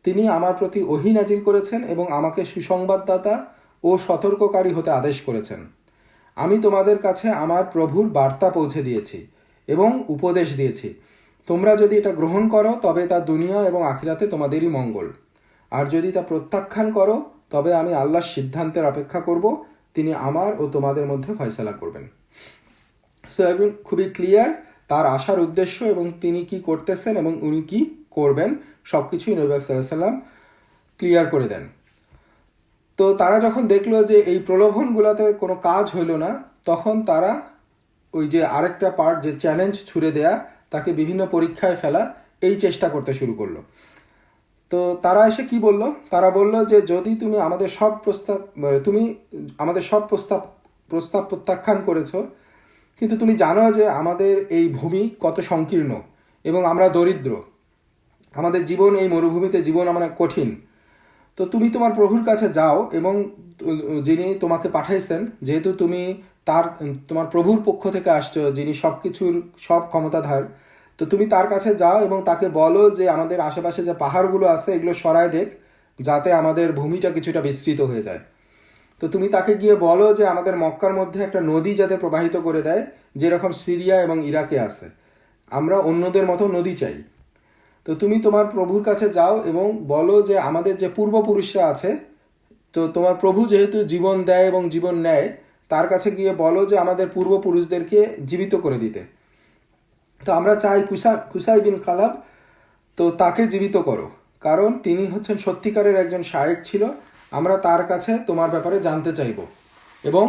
তিনি আমার প্রতি ওহী নাজিল করেছেন এবং আমাকে সুসংবাদদাতা ও সতর্ককারী হতে আদেশ করেছেন। আমি তোমাদের কাছে আমার প্রভুর বার্তা পৌঁছে দিয়েছি এবং উপদেশ দিয়েছি। তোমরা যদি এটা গ্রহণ করো তবে তা দুনিয়া এবং আখিরাতে তোমাদেরই মঙ্গল, আর যদি তা প্রত্যাখ্যান করো তবে আমি আল্লাহর সিদ্ধান্তের অপেক্ষা করব, তিনি আমার ও তোমাদের মধ্যে ফয়সালা করবেন। সো এবং খুবই ক্লিয়ার তার আসার উদ্দেশ্য এবং তিনি কি করতেছেন এবং উনি কি করবেন সব কিছুই নবী সাল্লাল্লাহু আলাইহি ওয়াসাল্লাম ক্লিয়ার করে দেন। তো তারা যখন দেখলো যে এই প্রলোভনগুলোতে কোনো কাজ হইল না, তখন তারা ওই যে আরেকটা পার্ট, যে চ্যালেঞ্জ ছুড়ে দেয়া, তাকে বিভিন্ন পরীক্ষায় ফেলা, এই চেষ্টা করতে শুরু করলো। তো তারা এসে কি বলল? তারা বলল যে যদি তুমি আমাদের সব প্রস্তাব প্রত্যাখ্যান করেছো, কিন্তু তুমি জানো যে আমাদের এই ভূমি কত সংকীর্ণ এবং আমরা দরিদ্র, আমাদের জীবন এই মরুভূমিতে জীবন আমরা কঠিন। তো তুমি তোমার প্রভুর কাছে যাও এবং যিনি তোমাকে পাঠাইছেন, যেহেতু তুমি তোমার প্রভুর পক্ষ থেকে আসছো, যিনি সব ক্ষমতাধার, তো তুমি তার কাছে যাও এবং তাকে বলো যে আমাদের আশেপাশে যে পাহাড়গুলো আছে এগুলো সরায় দেখ, যাতে আমাদের ভূমিটা কিছুটা বিস্তৃত হয়ে যায়। তো তুমি তাকে গিয়ে বলো যে আমাদের মক্কার মধ্যে একটা নদী যাতে প্রবাহিত করে দেয়, যেরকম সিরিয়া এবং ইরাকে আছে, আমরা অন্যদের মতো নদী চাই। তো তুমি তোমার প্রভুর কাছে যাও এবং বলো যে আমাদের যে পূর্বপুরুষরা আছে, তো তোমার প্রভু যেহেতু জীবন দেয় এবং জীবন নেয়, তার কাছে গিয়ে বলো যে আমাদের পূর্বপুরুষদেরকে জীবিত করে দিতে। তো আমরা চাই কুসাই বিন কালাব, তো তাকে জীবিত করো, কারণ তিনি হচ্ছেন সত্যিকারের একজন শায়েখ ছিল। আমরা তার কাছে তোমার ব্যাপারে জানতে চাইব এবং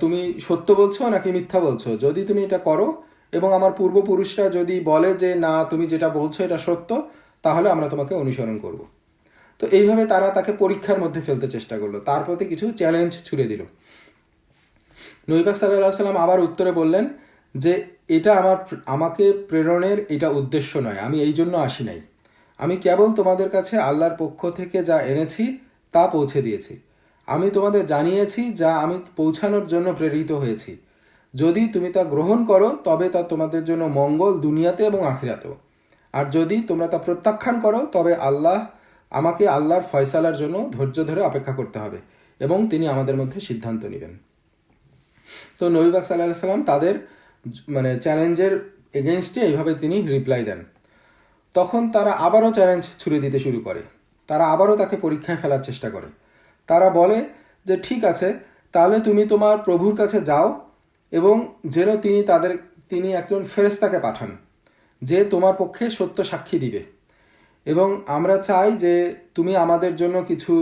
তুমি সত্য বলছো নাকি মিথ্যা বলছো। যদি তুমি এটা করো এবং আমার পূর্বপুরুষরা যদি বলে যে না তুমি যেটা বলছো এটা সত্য, তাহলে আমরা তোমাকে অনুসরণ করব। তো এইভাবে তারা তাকে পরীক্ষার মধ্যে ফেলতে চেষ্টা করলো, তার প্রতি কিছু চ্যালেঞ্জ ছুড়ে দিল। নবী পাক সাল্লাল্লাহু আলাইহি ওয়াসাল্লাম আবার উত্তরে বললেন যে এটা আমাকে প্রেরণের এটা উদ্দেশ্য নয়, আমি এই জন্য আসি নাই। আমি কেবল তোমাদের কাছে আল্লাহর পক্ষ থেকে যা এনেছি তা পৌঁছে দিয়েছি। আমি তোমাদের জানিয়েছি যা আমি পৌঁছানোর জন্য প্রেরিত হয়েছি। যদি তুমি তা গ্রহণ করো তবে তা তোমাদের জন্য মঙ্গল দুনিয়াতে এবং আখিরাতেও, আর যদি তোমরা তা প্রত্যাখ্যান করো তবে আমাকে আল্লাহর ফয়সালার জন্য ধৈর্য ধরে অপেক্ষা করতে হবে এবং তিনি আমাদের মধ্যে সিদ্ধান্ত নেবেন। তো নবী পাক সাল্লাল্লাহু আলাইহি ওয়াসাল্লাম তাদের চ্যালেঞ্জের এগেনস্টে এইভাবে তিনি রিপ্লাই দেন। তখন তারা আবারও চ্যালেঞ্জ ছুড়ে দিতে শুরু করে, তারা আবারও তাকে পরীক্ষায় ফেলার চেষ্টা করে। তারা বলে যে ঠিক আছে, তাহলে তুমি তোমার প্রভুর কাছে যাও এবং যেন তিনি একজন ফেরেশতাকে পাঠান যে তোমার পক্ষে সত্য সাক্ষী দিবে, এবং আমরা চাই যে তুমি আমাদের জন্য কিছু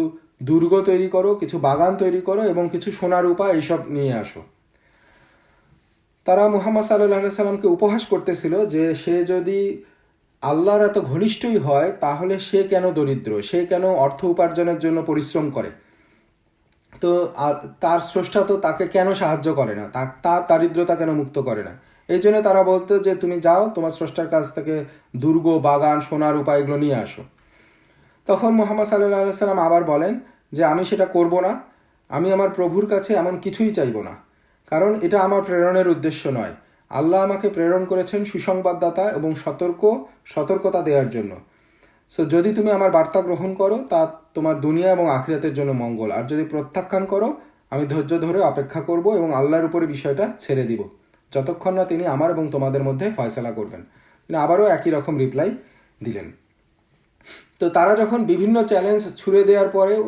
দুর্গ তৈরি করো, কিছু বাগান তৈরি করো এবং কিছু সোনা রূপা এইসব নিয়ে আসো। তারা মুহাম্মদ সাল্লাল্লাহু আলাইহি সাল্লামকে উপহাস করতেছিল যে সে যদি আল্লাহর এত ঘনিষ্ঠই হয় তাহলে সে কেন দরিদ্র, সে কেন অর্থ উপার্জনের জন্য পরিশ্রম করে, তো তার স্রষ্টা তো তাকে কেন সাহায্য করে না, তার দারিদ্রতা কেন মুক্ত করে না। এই জন্য তারা বলতো যে তুমি যাও তোমার স্রষ্টার কাছ থেকে দুর্গ, বাগান, সোনার উপায় এগুলো নিয়ে আসো। তখন মুহাম্মদ সাল্লাল্লাহু আলাইহি সাল্লাম আবার বলেন যে আমি সেটা করব না, আমি আমার প্রভুর কাছে এমন কিছুই চাইব না, কারণ এটা আমার প্রেরণের উদ্দেশ্য নয়। আল্লাহ আমাকে প্রেরণ করেছেন সুসংবাদদাতা এবং সতর্কতা দেওয়ার জন্য। সো যদি তুমি আমার বার্তা গ্রহণ করো তা তোমার দুনিয়া এবং আখিরাতের জন্য মঙ্গল, আর যদি প্রত্যাখ্যান করো আমি ধৈর্য ধরে অপেক্ষা করব এবং আল্লাহর উপরে বিষয়টা ছেড়ে দিব যতক্ষণ না তিনি আমার এবং তোমাদের মধ্যে ফয়সালা করবেন। তিনি আবারও একই রকম রিপ্লাই দিলেন। তো তারা যখন বিভিন্ন চ্যালেঞ্জ ছুড়ে দেওয়ার পরেও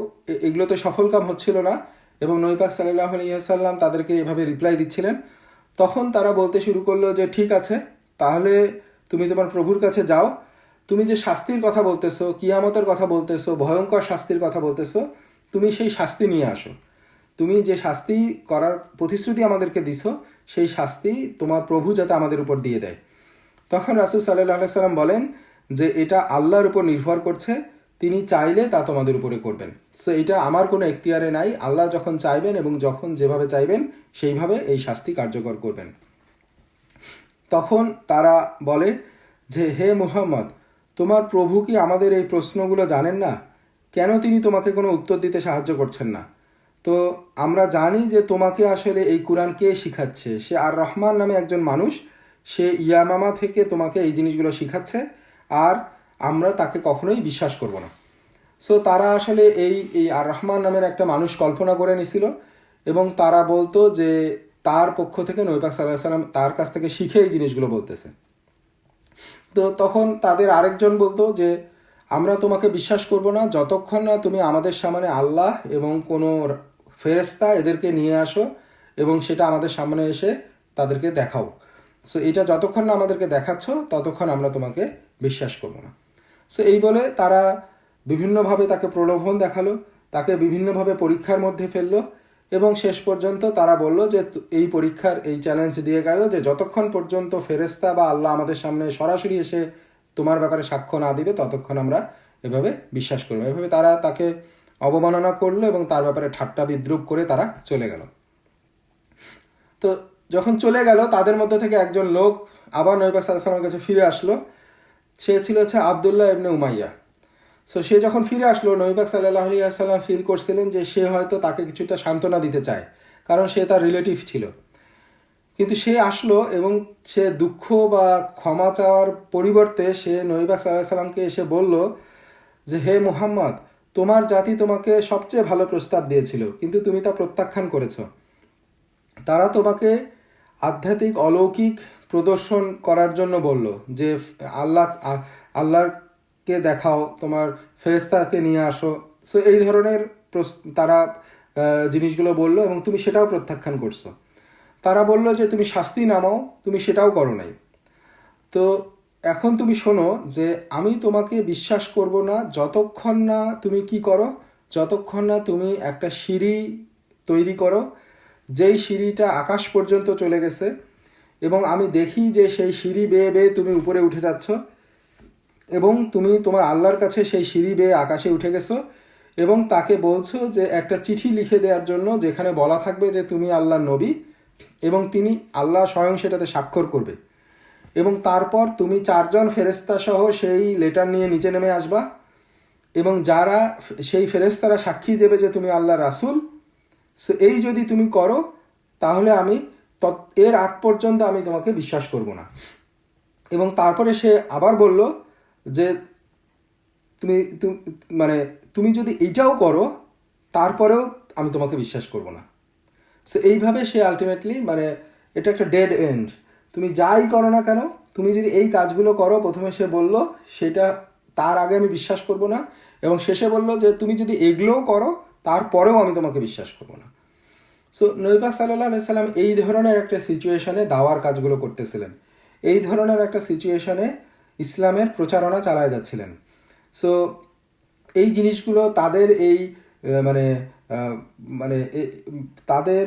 এগুলোতে সফলকাম হচ্ছিল না এবং নবী পাক সাল্লাল্লাহু আলাইহি ওয়াসাল্লাম তাদেরকে এভাবে রিপ্লাই দিচ্ছিলেন, তখন তারা বলতে শুরু করলো যে ঠিক আছে, তাহলে তুমি তোমার প্রভুর কাছে যাও, তুমি যে শাস্তির কথা বলতেছো, কিয়ামতের কথা বলতেছো, ভয়ঙ্কর শাস্তির কথা বলতেছো, তুমি সেই শাস্তি নিয়ে আসো। তুমি যে শাস্তি করার প্রতিশ্রুতি আমাদেরকে দিছো, সেই শাস্তি তোমার প্রভু যাতে আমাদের উপর দিয়ে দেয়। তখন রাসূল সাল্লাল্লাহু আলাইহি সাল্লাম বলেন যে এটা আল্লাহর উপর নির্ভর করছে, তিনি চাইলে তা তোমাদের উপরে করবেন। সো এটা আমার কোনো এখতিয়ারে নাই, আল্লাহ যখন চাইবেন এবং যখন যেভাবে চাইবেন সেইভাবে এই শাস্তি কার্যকর করবেন। তখন তারা বলে যে হে মুহাম্মদ, তোমার প্রভু কি আমাদের এই প্রশ্নগুলো জানেন না? কেন তিনি তোমাকে কোনো উত্তর দিতে সাহায্য করছেন না? তো আমরা জানি যে তোমাকে আসলে এই কোরআন কে শিখাচ্ছে, সে আর রহমান নামে একজন মানুষ, সে ইয়ামামা থেকে তোমাকে এই জিনিসগুলো শিখাচ্ছে, আর আমরা তাকে কখনোই বিশ্বাস করব না। সো তারা আসলে এই আর রহমান নামের একটা মানুষ কল্পনা করে নিছিল এবং তারা বলতো যে তার পক্ষ থেকে নবী পাক সাল্লাল্লাহু আলাইহি ওয়াসাল্লাম তার কাছ থেকে শিখে এই জিনিসগুলো বলতেছে। তো তখন তাদের আরেকজন বলতো যে আমরা তোমাকে বিশ্বাস করব না যতক্ষণ না তুমি আমাদের সামনে আল্লাহ এবং কোনো ফেরেশতা এদেরকে নিয়ে আসো এবং সেটা আমাদের সামনে এসে তাদেরকে দেখাও। সো এটা যতক্ষণ না আমাদেরকে দেখাচ্ছ ততক্ষণ আমরা তোমাকে বিশ্বাস করব না। সো এই বলে তারা বিভিন্নভাবে তাকে প্রলোভন দেখালো, তাকে বিভিন্নভাবে পরীক্ষার মধ্যে ফেললো এবং শেষ পর্যন্ত তারা বলল যে এই পরীক্ষার এই চ্যালেঞ্জ দিয়ে গেল যে যতক্ষণ পর্যন্ত ফেরেশতা বা আল্লাহ আমাদের সামনে সরাসরি এসে তোমার ব্যাপারে সাক্ষ্য না দিবে ততক্ষণ আমরা এভাবে বিশ্বাস করবো। এভাবে তারা তাকে অবমাননা করলো এবং তার ব্যাপারে ঠাট্টা বিদ্রুপ করে তারা চলে গেল। তো যখন চলে গেল তাদের মধ্যে থেকে একজন লোক আবার নবী পাক সাল্লাল্লাহু আলাইহি ওয়াসাল্লামের কাছে ফিরে আসলো। সে ছিল আব্দুল্লাহ ইবনে উমাইয়া। সো সে যখন ফিরে আসলো, নবী পাক সাল্লাল্লাহু আলাইহি ওয়াসাল্লাম ফিল করছিলেন যে সে হয়তো তাকে কিছুটা সান্ত্বনা দিতে চায়, কারণ সে তার রিলেটিভ ছিল। কিন্তু সে আসলো এবং সে দুঃখ বা ক্ষমা চাওয়ার পরিবর্তে সে নবী পাক সাল্লাল্লাহু আলাইহি ওয়াসাল্লামকে এসে বলল যে হে মুহাম্মদ, তোমার জাতি তোমাকে সবচেয়ে ভালো প্রস্তাব দিয়েছিল কিন্তু তুমি তা প্রত্যাখ্যান করেছো। তারা তোমাকে আধ্যাত্মিক অলৌকিক প্রদর্শন করার জন্য বলল যে আল্লাহকে দেখাও, তোমার ফেরেশতাকে নিয়ে আসো। সো এই ধরনের তারা জিনিসগুলো বলল এবং তুমি সেটাও প্রত্যাখ্যান করছো। তারা বলল যে তুমি শাস্তি নামাও, তুমি সেটাও করো নাই। তো এখন তুমি শোনো যে আমি তোমাকে বিশ্বাস করব না যতক্ষণ না তুমি কি করো, যতক্ষণ না তুমি একটা সিঁড়ি তৈরি করো যেই সিঁড়িটা আকাশ পর্যন্ত চলে গেছে এবং আমি দেখি যে সেই সিঁড়ি বেয়ে বেয়ে তুমি উপরে উঠে যাচ্ছ এবং তুমি তোমার আল্লাহর কাছে সেই সিঁড়ি বেয়ে আকাশে উঠে গেছো এবং তাকে বলছো যে একটা চিঠি লিখে দেওয়ার জন্য যেখানে বলা থাকবে যে তুমি আল্লাহর নবী এবং তিনি আল্লাহ স্বয়ং সেটাতে স্বাক্ষর করবে এবং তারপর তুমি 4 জন ফেরেশতা সহ সেই লেটার নিয়ে নিচে নেমে আসবা এবং যারা সেই ফেরেশতারা সাক্ষী দেবে যে তুমি আল্লাহর রাসূল। সো এই যদি তুমি করো তাহলে আমি এর আগ পর্যন্ত আমি তোমাকে বিশ্বাস করব না। এবং তারপরে সে আবার বলল যে তুমি তুমি যদি এইটাও করো তারপরেও আমি তোমাকে বিশ্বাস করব না। সো এইভাবে সে আলটিমেটলি এটা একটা ডেড এন্ড। তুমি যাই করো না কেন, তুমি যদি এই কাজগুলো করো, প্রথমে সে বলল সেটা তার আগে আমি বিশ্বাস করব না এবং শেষে বলল যে তুমি যদি এগুলোও করো তারপরেও আমি তোমাকে বিশ্বাস করব না। সো নবী পাক সাল্লাল্লাহু আলাইহি সাল্লাম এই ধরনের একটা সিচুয়েশনে দাওয়ার কাজগুলো করতেছিলেন, এই ধরনের একটা সিচুয়েশনে ইসলামের প্রচারণা চালায় যাচ্ছিলেন। সো এই জিনিসগুলো তাদের এই তাদের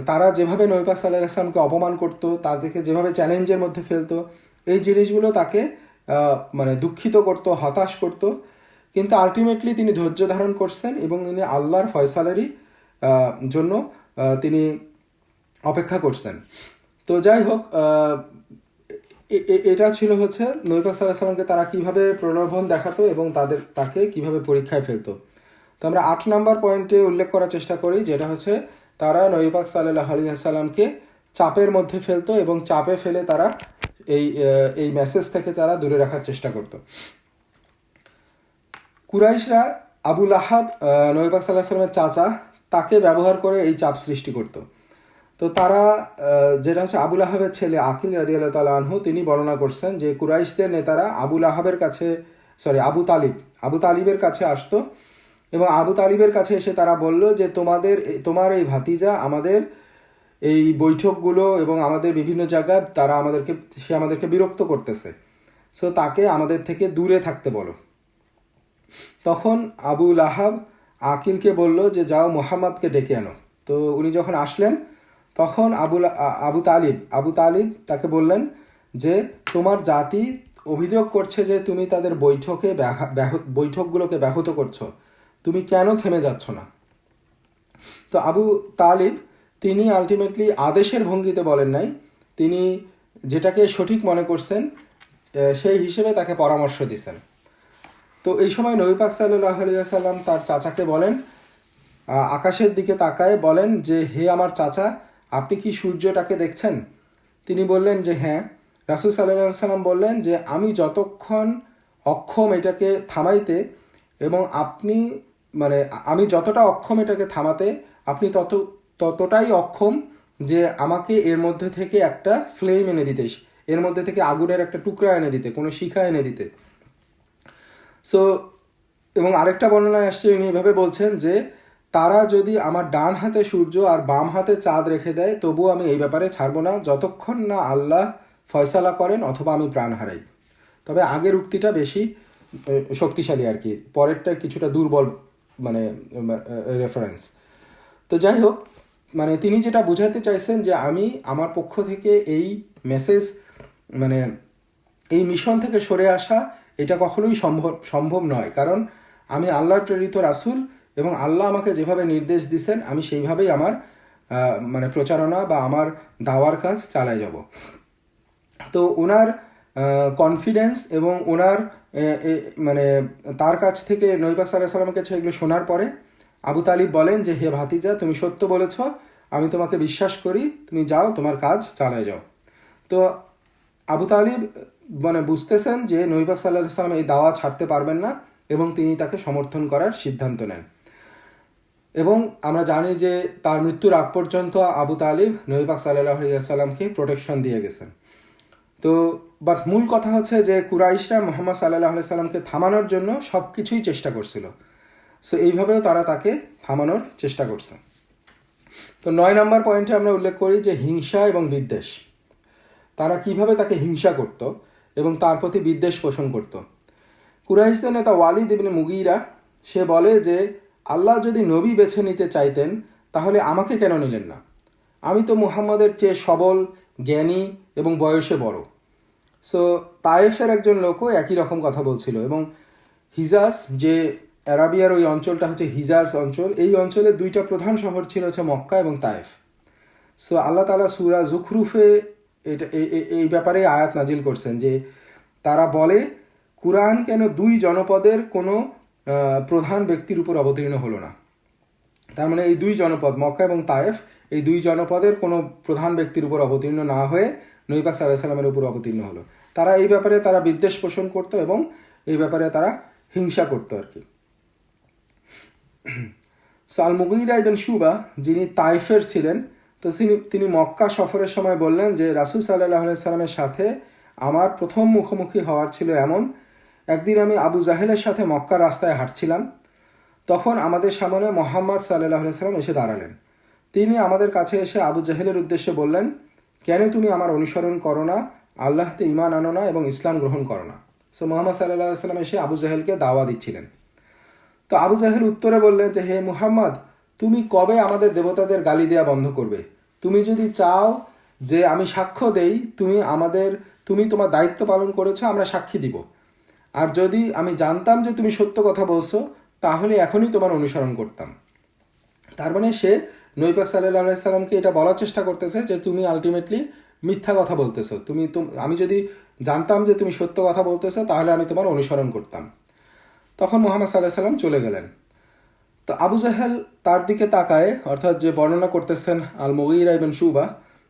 তারা যেভাবে নবী পাক সাল্লাল্লাহু আলাইহি ওয়াসাল্লামকে অপমান করতো, তাদেরকে যেভাবে চ্যালেঞ্জের মধ্যে ফেলতো, এই জিনিসগুলো তাকে দুঃখিত করতো, হতাশ করতো। কিন্তু আলটিমেটলি তিনি ধৈর্য ধারণ করছেন এবং তিনি আল্লাহর ফয়সালারই জন্য তিনি অপেক্ষা করছেন। তো যাই হোক, এটা ছিল নবী পাক সাল্লাল্লাহু আলাইহি ওয়াসাল্লামকে তারা কিভাবে প্রলোভন দেখাতো এবং তাকে কিভাবে পরীক্ষায় ফেলতো। তো আমরা 8 নম্বর পয়েন্টে উল্লেখ করার চেষ্টা করি, যেটা তারা নবী পাক সাল্লাল্লাহু আলাইহি ওয়াসাল্লামকে চাপের মধ্যে ফেলতো এবং চাপে ফেলে তারা এই মেসেজ থেকে তারা দূরে রাখার চেষ্টা করত। কুরাইশরা আবু লাহাব, নবী পাক সাল্লাল্লাহু আলাইহি ওয়াসাল্লামের চাচা, তাকে ব্যবহার করে এই চাপ সৃষ্টি করত। তো তারা যেটা আবু লাহাবের ছেলে আকিল রাদিয়াল্লাহু তাআলা আনহু, তিনি বর্ণনা করছেন যে কুরাইশদের নেতারা আবু লাহাবের কাছে আবু তালিব, আবু তালিবের কাছে আসতো এবং আবু তালিবের কাছে এসে তারা বলল যে তোমার এই ভাতিজা আমাদের এই বৈঠকগুলো এবং আমাদের বিভিন্ন জায়গায় সে আমাদেরকে বিরক্ত করতেছে, সো তাকে আমাদের থেকে দূরে থাকতে বলো। তখন আবু লাহাব আকিলকে বলল যে যাও মুহাম্মাদকে ডেকে আনো। তো উনি যখন আসলেন তখন আবু তালিব তাকে বললেন যে তোমার জাতি অভিযোগ করছে যে তুমি তাদের বৈঠকগুলোকে ব্যাহত করছো, তুমি কেন থেমে যাচ্ছ না? তো আবু তালিব তিনি আলটিমেটলি আদেশের ভঙ্গিতে বলেন নাই, তিনি যেটাকে সঠিক মনে করছেন সেই হিসেবে তাকে পরামর্শ দিছেন। তো এই সময় নবী পাক সাল্লাল্লাহু আলাইহি ওয়াসাল্লাম তার চাচাকে বলেন, আকাশের দিকে তাকায় বলেন যে হে আমার চাচা, আপনি কি সূর্যটাকে দেখছেন? তিনি বললেন যে হ্যাঁ। রাসূল সাল্লাল্লাহু আলাইহি ওয়াসাল্লাম বললেন যে আমি যতক্ষণ অক্ষম এটাকে থামাইতে এবং আমি যতটা অক্ষম এটাকে থামাতে, আপনি ততটাই অক্ষম যে আমাকে এর মধ্যে থেকে একটা ফ্লেম এনে দিতে, এর মধ্যে থেকে আগুনের একটা টুকরা এনে দিতে, কোনো শিখা এনে দিতে। সো এবং আরেকটা বর্ণনায় আসছে, উনি এভাবে বলছেন যে তারা যদি আমার ডান হাতে সূর্য আর বাম হাতে চাঁদ রেখে দেয় তবুও আমি এই ব্যাপারে ছাড়বো না যতক্ষণ না আল্লাহ ফয়সালা করেন অথবা আমি প্রাণ হারাই। তবে আগের উক্তিটা বেশি শক্তিশালী আর কি, পরেরটা কিছুটা দুর্বল রেফারেন্স। তো যাই হোক, তিনি যেটা বোঝাতে চাইছেন যে আমি আমার পক্ষ থেকে এই মেসেজ এই মিশন থেকে সরে আসা এটা কখনোই সম্ভব নয়, কারণ আমি আল্লাহর প্রেরিত রাসূল এবং আল্লাহ আমাকে যেভাবে নির্দেশ দিয়েছেন আমি সেইভাবেই আমার প্রচারণা বা আমার দাওয়ার কাজ চালায় যাব। তো ওনার কনফিডেন্স এবং ওনার তার কাছ থেকে নবী পাক সাল্লাল্লাহু আলাইহি ওয়াসাল্লামের কাছে এগুলো শোনার পরে আবু তালিব বলেন যে হে ভাতিজা, তুমি সত্য বলেছ, আমি তোমাকে বিশ্বাস করি, তুমি যাও, তোমার কাজ চালায় যাও। তো আবু তালিব বুঝতেছেন যে নবী পাক সাল্লাল্লাহু আলাইহি ওয়াসাল্লাম এই দাওয়া ছাড়তে পারবেন না এবং তিনি তাকে সমর্থন করার সিদ্ধান্ত নেন। এবং আমরা জানি যে তার মৃত্যুর আগ পর্যন্ত আবু তালিব নবী পাক সাল্লাল্লাহু আলাইহি ওয়াসাল্লামকে প্রোটেকশন দিয়ে গেছেন। তো বাট মূল কথা হচ্ছে যে কুরাইশরা মুহাম্মদ সাল্লাল্লাহু আলাইহি ওয়াসাল্লামকে থামানোর জন্য সব কিছুই চেষ্টা করছিল। সো এইভাবেও তারা তাকে থামানোর চেষ্টা করছে। তো 9 নম্বর পয়েন্টে আমরা উল্লেখ করি যে হিংসা এবং বিদ্বেষ, তারা কিভাবে তাকে হিংসা করত এবং তার প্রতি বিদ্বেষ পোষণ করত। কুরাইশদের নেতা ওয়ালিদ ইবনে মুগীরা সে বলে যে আল্লাহ যদি নবী বেছে নিতে চাইতেন তাহলে আমাকে কেন নিলেন না? আমি তো মুহাম্মদের চেয়ে সবল, জ্ঞানী এবং বয়সে বড়। সো তায়েফের একজন লোকও একই রকম কথা বলছিল। এবং হিজাজ, যে আরাবিয়ার ওই অঞ্চলটা হচ্ছে হিজাজ অঞ্চল, এই অঞ্চলের দুইটা প্রধান শহর ছিল হচ্ছে মক্কা এবং তায়েফ। সো আল্লাহ তাআলা সূরা যুখরুফে এই ব্যাপারে আয়াত নাজিল করছেন যে তারা বলে কুরআন কেন দুই জনপদের কোনো প্রধান ব্যক্তির উপর অবতীর্ণ হলো না। তার মানে এই দুই জনপদ মক্কা এবং তায়েফ, এই দুই জনপদের কোনো প্রধান ব্যক্তির উপর অবতীর্ণ না হয়ে নবী পাক সাল্লাল্লাহু আলাইহি ওয়াসাল্লামের উপর অবতীর্ণ হলো। তারা এই ব্যাপারে তারা বিদ্বেষ পোষণ করতো এবং এই ব্যাপারে তারা হিংসা করতো আর কি। সো আল মুগীরা ইবনে শুবা যিনি তাইফের ছিলেন, তো তিনি মক্কা সফরের সময় বললেন যে রাসূল সাল্লাল্লাহু আলাইহি ওয়াসাল্লামের সাথে আমার প্রথম মুখোমুখি হওয়ার ছিল এমন একদিন আমি আবু জাহেলের সাথে মক্কার রাস্তায় হাঁটছিলাম, তখন আমাদের সামনে মুহাম্মদ সাল্লাল্লাহু আলাইহি ওয়াসাল্লাম এসে দাঁড়ালেন। তিনি আমাদের কাছে এসে আবু জাহেলের উদ্দেশ্যে বললেন, কেন তুমি আমার অনুসরণ করো না, আল্লাহতে ঈমান আনো না এবং ইসলাম গ্রহণ করো না? সো মুহাম্মদ সাল্লাল্লাহু আলাইহি ওয়াসাল্লাম এসে আবু জাহেলকে দাওয়া দিচ্ছিলেন। তো আবু জাহেল উত্তরে বললেন যে হে মুহাম্মদ, তুমি কবে আমাদের দেবতাদের গালি দেওয়া বন্ধ করবে? তুমি যদি চাও যে আমি সাক্ষ্য দেই তুমি তোমার দায়িত্ব পালন করেছো, আমরা সাক্ষী দিব। আর যদি আমি জানতাম যে তুমি সত্য কথা বলছো তাহলে এখনই তোমার অনুসরণ করতাম। তার মানে সে নবী পাক সাল্লাল্লাহু আলাইহি সাল্লামকে এটা বলার চেষ্টা করতেছে যে তুমি আলটিমেটলি মিথ্যা কথা বলতেছো, আমি যদি জানতাম যে তুমি সত্য কথা বলতেছো তাহলে আমি তোমার অনুসরণ করতাম। তখন মুহাম্মদ সাল্লাল্লাহু আলাইহি সাল্লাম চলে গেলেন। তো আবু জাহেল তার দিকে তাকায়, অর্থাৎ যে বর্ণনা করতেছেন আল মুগীরা ইবনে শুবা,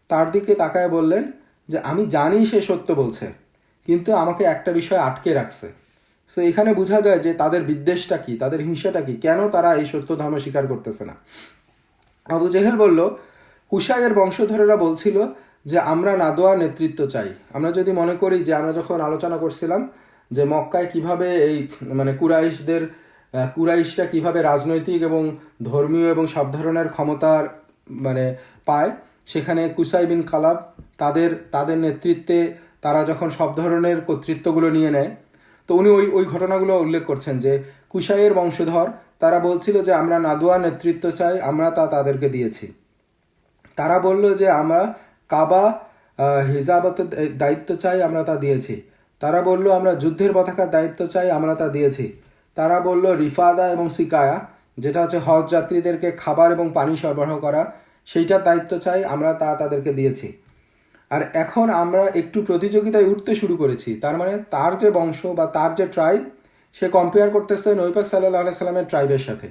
তার দিকে তাকায় বললেন যে আমি জানি সে সত্য বলছে, কিন্তু আমাকে একটা বিষয় আটকে রাখছে। সো এখানে বোঝা যায় যে তাদের বিদ্বেষটা কি, তাদের হিংসাটা কি, কেন তারা এই সত্য ধর্ম স্বীকার করতেছে না। আবু জেহেল বলল, কুশাইয়ের বংশধরেরা বলছিল যে আমরা নাদোয়া নেতৃত্ব চাই। আমরা যদি মনে করি যে আমরা যখন আলোচনা করছিলাম যে মক্কায় কিভাবে এই মানে কুরাইশরা কিভাবে রাজনৈতিক এবং ধর্মীয় এবং সব ধরনের ক্ষমতার মানে পায়, সেখানে কুসাই বিন কালাব তাদের নেতৃত্বে তারা যখন সব ধরনের কর্তৃত্বগুলো নিয়ে নেয়, তো উনি ওই ঘটনাগুলো উল্লেখ করছেন যে কুসাইয়ের বংশধর তারা বলছিল যে আমরা নাদুয়া নেতৃত্ব চাই, আমরা তাদেরকে দিয়েছি। তারা বলল যে আমরা কাবা হিজাবতের দায়িত্ব চাই, আমরা তা দিয়েছি। তারা বলল আমরা যুদ্ধের পতাকার দায়িত্ব চাই, আমরা তা দিয়েছি। তারা বলল রিফাদা এবং সিকায়া, যেটা হচ্ছে হজ যাত্রীদেরকে খাবার এবং পানি সরবরাহ করা, সেইটার দায়িত্ব চাই, আমরা তাদেরকে দিয়েছি। আর এখন আমরা একটু প্রতিযোগিতায় উঠতে শুরু করেছি, তার মানে তার যে বংশ বা তার যে ট্রাইব, সে কম্পেয়ার করতেছে নবী পাক সাল্লাল্লাহু আলাইহি সাল্লামের ট্রাইবের সাথে।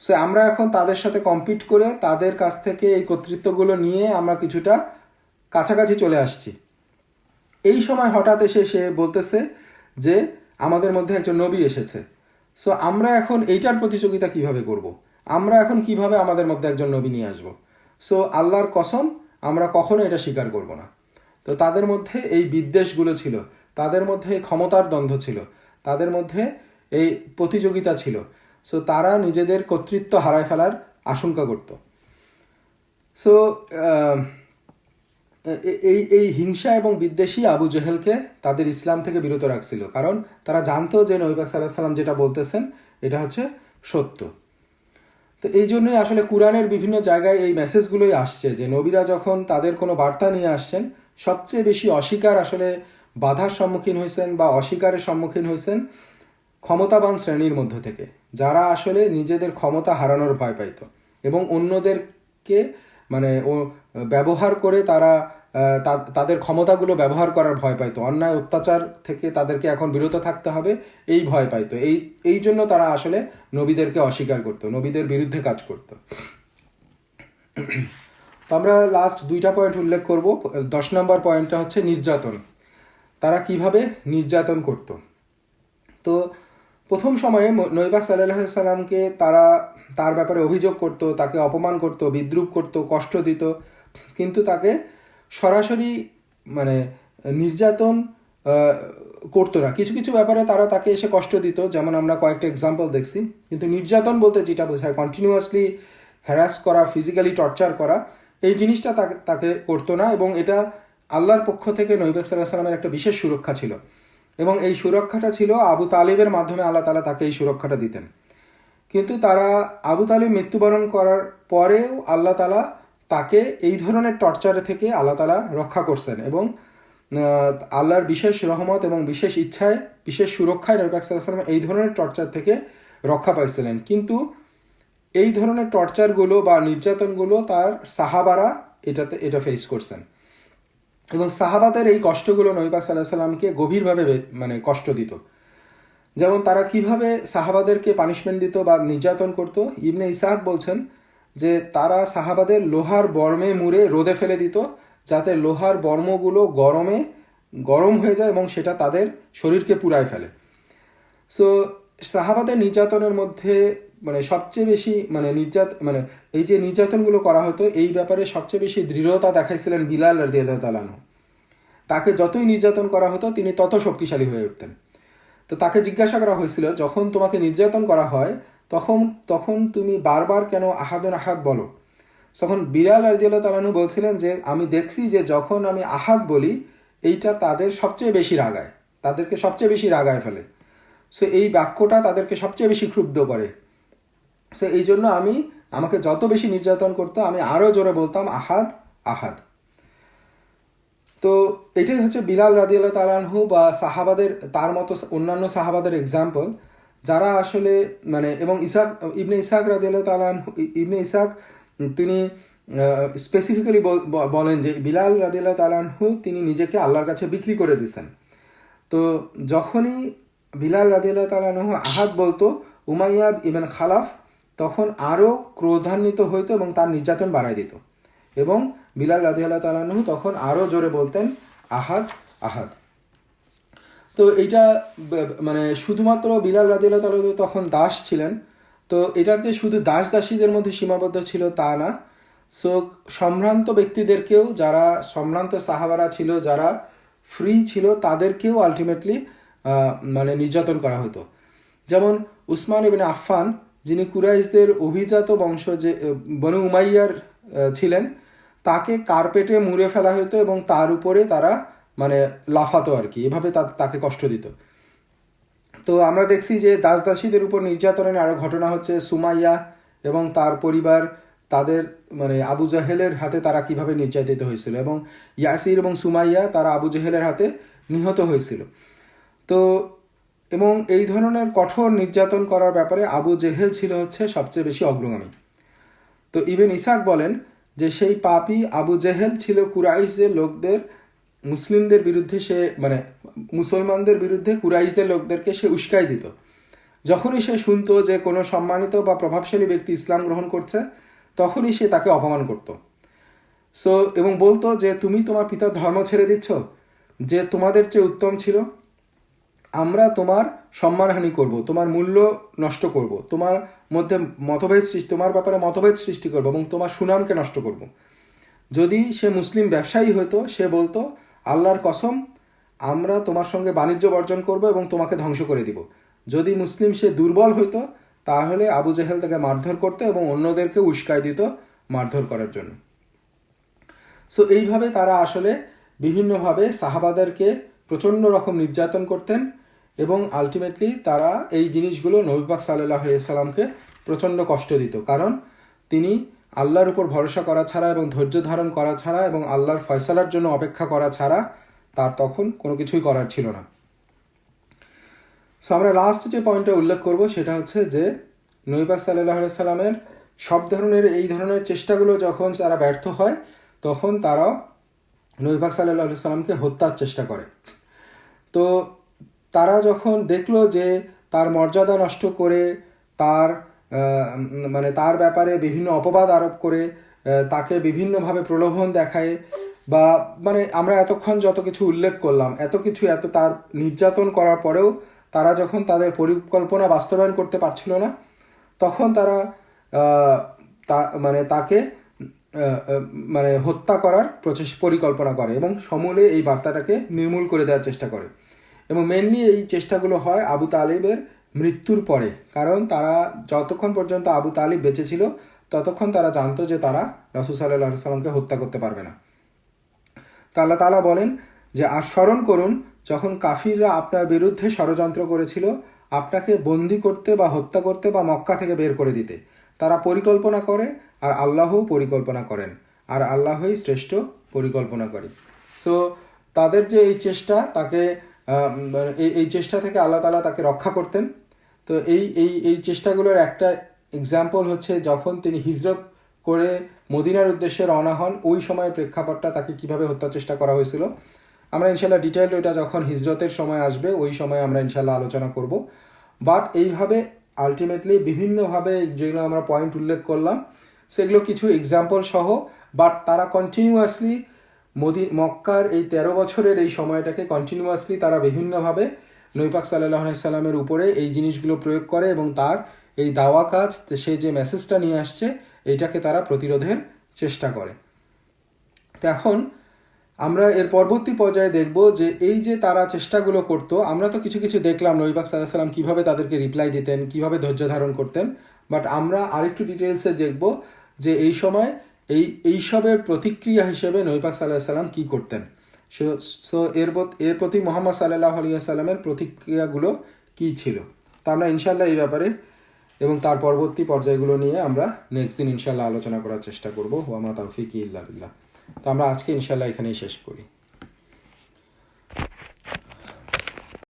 সো আমরা এখন তাদের সাথে কম্পিট করে তাদের কাছ থেকে এই কর্তৃত্বগুলো নিয়ে আমরা কিছুটা কাছাকাছি চলে আসছি। এই সময় হঠাৎ এসে সে বলতেছে যে আমাদের মধ্যে একজন নবী এসেছে। সো আমরা এখন এইটার প্রতিযোগিতা কিভাবে করব? আমরা এখন কিভাবে আমাদের মধ্যে একজন নবী নিয়ে আসব? সো আল্লাহর কসম, আমরা কখনো এটা স্বীকার করব না। তো তাদের মধ্যে এই বিদ্বেষগুলো ছিল, তাদের মধ্যে ক্ষমতার দ্বন্দ্ব ছিল, তাদের মধ্যে এই প্রতিযোগিতা ছিল। সো তারা নিজেদের কর্তৃত্ব হারায় ফেলার আশঙ্কা করত। সো এই হিংসা এবং বিদ্বেষী আবু জেহেলকে তাদের ইসলাম থেকে বিরত রাখছিল, কারণ তারা জানতো যে নবী পাক সাল্লাল্লাহু আলাইহি সাল্লাম যেটা বলতেছেন এটা হচ্ছে সত্য। তো এই জন্যই আসলে কুরআনের বিভিন্ন জায়গায় এই মেসেজগুলোই আসছে যে নবীরা যখন তাদের কোনো বার্তা নিয়ে আসছেন, সবচেয়ে বেশি অস্বীকার আসলে বাধার সম্মুখীন হয়েছেন বা অস্বীকারের সম্মুখীন হয়েছেন ক্ষমতাবান শ্রেণীর মধ্য থেকে, যারা আসলে নিজেদের ক্ষমতা হারানোর ভয় পাইত এবং অন্যদেরকে মানে ব্যবহার করে তারা তাদের ক্ষমতাগুলো ব্যবহার করার ভয় পাইতো, অন্যায় অত্যাচার থেকে তাদেরকে এখন বিরত থাকতে হবে এই ভয় পাইতো। এই জন্য তারা আসলে নবীদেরকে অস্বীকার করতো, নবীদের বিরুদ্ধে কাজ করতো। তো আমরা লাস্ট 2টা পয়েন্ট উল্লেখ করব। 10 নম্বর পয়েন্টটা হচ্ছে নির্যাতন। তারা কিভাবে নির্যাতন করত। তো প্রথম সময়ে নবী পাক সাল্লাল্লাহু আলাইহি সাল্লামকে তারা তার ব্যাপারে অভিযোগ করত, তাকে অপমান করত, বিদ্রূপ করত, কষ্ট দিত, কিন্তু তাকে সরাসরি মানে নির্যাতন করতো না। কিছু কিছু ব্যাপারে তারা তাকে এসে কষ্ট দিত, যেমন আমরা কয়েকটা এক্সাম্পল দেখছি। কিন্তু নির্যাতন বলতে যেটা বোঝায় কন্টিনিউয়াসলি হ্যারাস করা, ফিজিক্যালি টর্চার করা, এই জিনিসটা তাকে করতো না। এবং এটা আল্লাহর পক্ষ থেকে নবী পাক সাল্লাল্লাহু আলাইহি সাল্লামের একটা বিশেষ সুরক্ষা ছিল, এবং এই সুরক্ষাটা ছিল আবু তালিবের মাধ্যমে আল্লাহ তাআলা তাকে এই সুরক্ষাটা দিতেন। কিন্তু তারা আবু তালিব মৃত্যুবরণ করার পরেও আল্লাহ তাআলা তাকে এই ধরনের টর্চার থেকে আল্লাহ তাআলা রক্ষা করছেন, এবং আল্লাহর বিশেষ রহমত এবং বিশেষ ইচ্ছায়, বিশেষ সুরক্ষায় নবী পাক সাল্লাল্লাহু আলাইহি ওয়াসাল্লাম এই ধরনের টর্চার থেকে রক্ষা পাইছিলেন। কিন্তু এই ধরনের টর্চারগুলো বা নির্যাতনগুলো তার সাহাবারা এটা ফেস করছেন, এবং সাহাবাদের এই কষ্টগুলো নবী পাক সাল্লাল্লাহু আলাইহি ওয়াসাল্লামকে গভীরভাবে মানে কষ্ট দিত। যেমন তারা কিভাবে সাহাবাদেরকে পানিশমেন্ট দিত বা নির্যাতন করত, ইবনে ইসহাক বলছেন যে তারা সাহাবাদের লোহার বর্মে মুড়ে রোদে ফেলে দিত, যাতে লোহার বর্মগুলো গরম হয়ে যায় এবং সেটা তাদের শরীরকে পুড়ায় ফেলে। সো সাহাবাদের নির্যাতনের মধ্যে মানে সবচেয়ে বেশি মানে এই যে নির্যাতনগুলো করা হতো, এই ব্যাপারে সবচেয়ে বেশি দৃঢ়তা দেখাইছিলেন বিলাল রাদিয়াল্লাহু তাআলা আনহু। তাকে যতই নির্যাতন করা হতো তিনি তত শক্তিশালী হয়ে উঠতেন। তো তাকে জিজ্ঞাসা করা হয়েছিল, যখন তোমাকে নির্যাতন করা হয় তখন তুমি বারবার কেন আহাদুন আহাদ বলো? তখন বিলাল রাদিয়াল্লাহু তাআলা আনহু বলছিলেন যে আমি দেখছি যে যখন আমি আহাদ বলি এইটা তাদের সবচেয়ে বেশি রাগায়, তাদেরকে সবচেয়ে বেশি রাগায় ফেলে। সো এই বাক্যটা তাদেরকে সবচেয়ে বেশি ক্ষুব্ধ করে। সো এই জন্য আমাকে যত বেশি নির্যাতন করতো আমি আরও জোরে বলতাম আহাদ আহাদ। তো এটাই হচ্ছে বিলাল রাদিয়াল্লাহু তাআলা আনহু বা সাহাবাদের, তার মতো অন্যান্য সাহাবাদের এক্সাম্পল, যারা আসলে মানে এবং ইবনে ইসহাক রাদিয়াল্লাহু তাআলা আনহু, ইবনে ইসহাক তিনি স্পেসিফিক্যালি বলেন যে বিলাল রাদিয়াল্লাহু তাআলা আনহু তিনি নিজেকে আল্লাহর কাছে বিক্রি করে দিয়েছেন। তো যখনই বিলাল রাদিয়াল্লাহু তাআলা আনহু আহাদ বলতো উমাইয়া ইবন খালাফ তখন আরও ক্রোধান্বিত হইতো এবং তার নির্যাতন বাড়ায় দিত, এবং বিলাল রাদিয়াল্লাহু তাআলা আনহু তখন আরও জোরে বলতেন আহাদ আহাদ। তো এইটা মানে শুধুমাত্র বিলাল রাদিয়াল্লাহু তাআলা তখন দাস ছিলেন, তো এটা যে শুধু দাসীদের মধ্যে সীমাবদ্ধ ছিল তা না। সো সম্ভ্রান্ত ব্যক্তিদেরকেও, যারা সম্ভ্রান্ত সাহাবারা ছিল, যারা ফ্রি ছিল, তাদেরকেও আলটিমেটলি মানে নির্যাতন করা হতো। যেমন উসমান ইবনে আফফান, যিনি কুরাইশদের অভিজাত বংশ যে বনু উমাইয়ার ছিলেন, তাকে কার্পেটে মুড়ে ফেলা হতো এবং তার উপরে তারা মানে লাফাতো আর কি, এভাবে তাকে কষ্ট দিত। তো আমরা দেখছি যে দাসদাসীদের উপর নির্যাতনের আরও ঘটনা হচ্ছে। সুমাইয়া এবং তার পরিবার, তাদের মানে আবু জাহেলের হাতে তারা কিভাবে নির্যাতিত হয়েছিল, এবং ইয়াসির এবং সুমাইয়া তারা আবু জাহেলের হাতে নিহত হয়েছিল। তো এবং এই ধরনের কঠোর নির্যাতন করার ব্যাপারে আবু জেহেল ছিল হচ্ছে সবচেয়ে বেশি অগ্রগামী। তো ইবেন ইসাক বলেন যে সেই পাপী আবু জেহেল ছিল কুরাইশদের লোকদের, মুসলিমদের বিরুদ্ধে সে মানে মুসলমানদের বিরুদ্ধে কুরাইশদের লোকদেরকে সে উস্কাই দিত। যখনই সে শুনতো যে কোনো সম্মানিত বা প্রভাবশালী ব্যক্তি ইসলাম গ্রহণ করছে, তখনই সে তাকে অপমান করত। এবং বলতো যে তুমি তোমার পিতার ধর্ম ছেড়ে দিচ্ছ, যে তোমাদের চেয়ে উত্তম ছিল, আমরা তোমার সম্মানহানি করব, তোমার মূল্য নষ্ট করব, তোমার মধ্যে তোমার ব্যাপারে মতভেদ সৃষ্টি করব এবং তোমার সুনামকে নষ্ট করব। যদি সে মুসলিম ব্যবসায়ী হতো, সে বলতো আল্লাহর কসম, আমরা তোমার সঙ্গে বাণিজ্য বর্জন করব এবং তোমাকে ধ্বংস করে দিব। যদি মুসলিম সে দুর্বল হইতো, তাহলে আবু জেহেল তাকে মারধর করতো এবং অন্যদেরকে উস্কাই দিত মারধর করার জন্য। এইভাবে তারা আসলে বিভিন্নভাবে সাহাবাদেরকে প্রচণ্ড রকম নির্যাতন করতেন এবং আলটিমেটলি তারা এই জিনিসগুলো নবী পাক সাল্লাল্লাহু আলাইহি সাল্লামকে প্রচণ্ড কষ্ট দিত, কারণ তিনি আল্লাহর উপর ভরসা করা ছাড়া এবং ধৈর্য ধারণ করা ছাড়া এবং আল্লাহর ফয়সালার জন্য অপেক্ষা করা ছাড়া তার তখন কোনো কিছুই করার ছিল না। আমরা লাস্ট যে পয়েন্টটা উল্লেখ করব সেটা হচ্ছে যে নবী পাক সাল্লাল্লাহু আলাইহি সাল্লামের সব ধরনের এই ধরনের চেষ্টাগুলো যখন তারা ব্যর্থ হয়, তখন তারা নবী পাক সাল্লাল্লাহু আলাইহি সাল্লামকে হত্যার চেষ্টা করে। তো তারা যখন দেখলো যে তার মর্যাদা নষ্ট করে, তার তার ব্যাপারে বিভিন্ন অপবাদ আরোপ করে, তাকে বিভিন্নভাবে প্রলোভন দেখায়, বা আমরা এতক্ষণ যত কিছু উল্লেখ করলাম, এত তার নির্যাতন করার পরেও তারা যখন তাদের পরিকল্পনা বাস্তবায়ন করতে পারছিল না, তখন তারা তাকে হত্যা করার পরিকল্পনা করে এবং সমূলে এই বার্তাটাকে নির্মূল করে দেওয়ার চেষ্টা করে। এবং মেনলি এই চেষ্টাগুলো হয় আবু তালিবের মৃত্যুর পরে, কারণ তারা যতক্ষণ পর্যন্ত আবু তালিব বেঁচে ছিল ততক্ষণ তারা জানতো যে তারা রাসূল সাল্লাল্লাহু আলাইহি সাল্লামকে হত্যা করতে পারবে না। তা আল্লাহ তাআলা বলেন যে আর স্মরণ করুন যখন কাফিররা আপনার বিরুদ্ধে ষড়যন্ত্র করেছিল আপনাকে বন্দী করতে বা হত্যা করতে বা মক্কা থেকে বের করে দিতে। তারা পরিকল্পনা করে আর আল্লাহও পরিকল্পনা করেন, আর আল্লাহই শ্রেষ্ঠ পরিকল্পনাকারী। তাদের যে এই চেষ্টা, তাকে এই চেষ্টা থেকে আল্লাহ তাআলা তাকে রক্ষা করতেন। তো এই চেষ্টাগুলোর একটা এক্সাম্পল হচ্ছে যখন তিনি হিজরত করে মদিনার উদ্দেশ্যে রওনা হন, ওই সময়ের প্রেক্ষাপটটা তাকে কিভাবে হত্যার চেষ্টা করা হয়েছিল। আমরা ইনশাল্লাহ ডিটেইলড এটা যখন হিজরতের সময় আসবে ওই সময় আমরা ইনশাল্লাহ আলোচনা করব। বাট এইভাবে আলটিমেটলি বিভিন্নভাবে যেগুলো আমরা পয়েন্ট উল্লেখ করলাম সেগুলো কিছু এক্সাম্পল সহ, বাট তারা কন্টিনিউয়াসলি মক্কার এই 13 বছরের এই সময়টাকে কন্টিনিউয়াসলি তারা বিভিন্নভাবে নবী পাক সাল্লাল্লাহু আলাইহি সাল্লামের উপরে এই জিনিসগুলো প্রয়োগ করে এবং তার এই দাওয়া কাজ, সে যে মেসেজটা নিয়ে আসছে এইটাকে তারা প্রতিরোধের চেষ্টা করে। তো এখন আমরা এর পরবর্তী পর্যায়ে দেখব যে এই যে তারা চেষ্টাগুলো করতো, আমরা তো কিছু কিছু দেখলাম নবী পাক সাল্লাল্লাহু আলাইহি সাল্লাম কীভাবে তাদেরকে রিপ্লাই দিতেন, কীভাবে ধৈর্য ধারণ করতেন, বাট আমরা আরেকটু ডিটেলসে দেখব যে এই সময় এইসবের প্রতিক্রিয়া হিসেবে নবী পাক সাল্লাল্লাহু আলাইহি সাল্লাম কী করতেন। এর প্রতি মুহাম্মদ সাল্লাল্লাহু আলাইহি সাল্লামের প্রতিক্রিয়াগুলো কী ছিল। তা আমরা ইনশাল্লাহ এই ব্যাপারে এবং তার পরবর্তী পর্যায়গুলো নিয়ে আমরা নেক্সট দিন ইনশাল্লাহ আলোচনা করার চেষ্টা করব। ওয়া মা তাওফিকি ইল্লা বিল্লাহ। তো আমরা আজকে ইনশাল্লাহ এখানেই শেষ করি।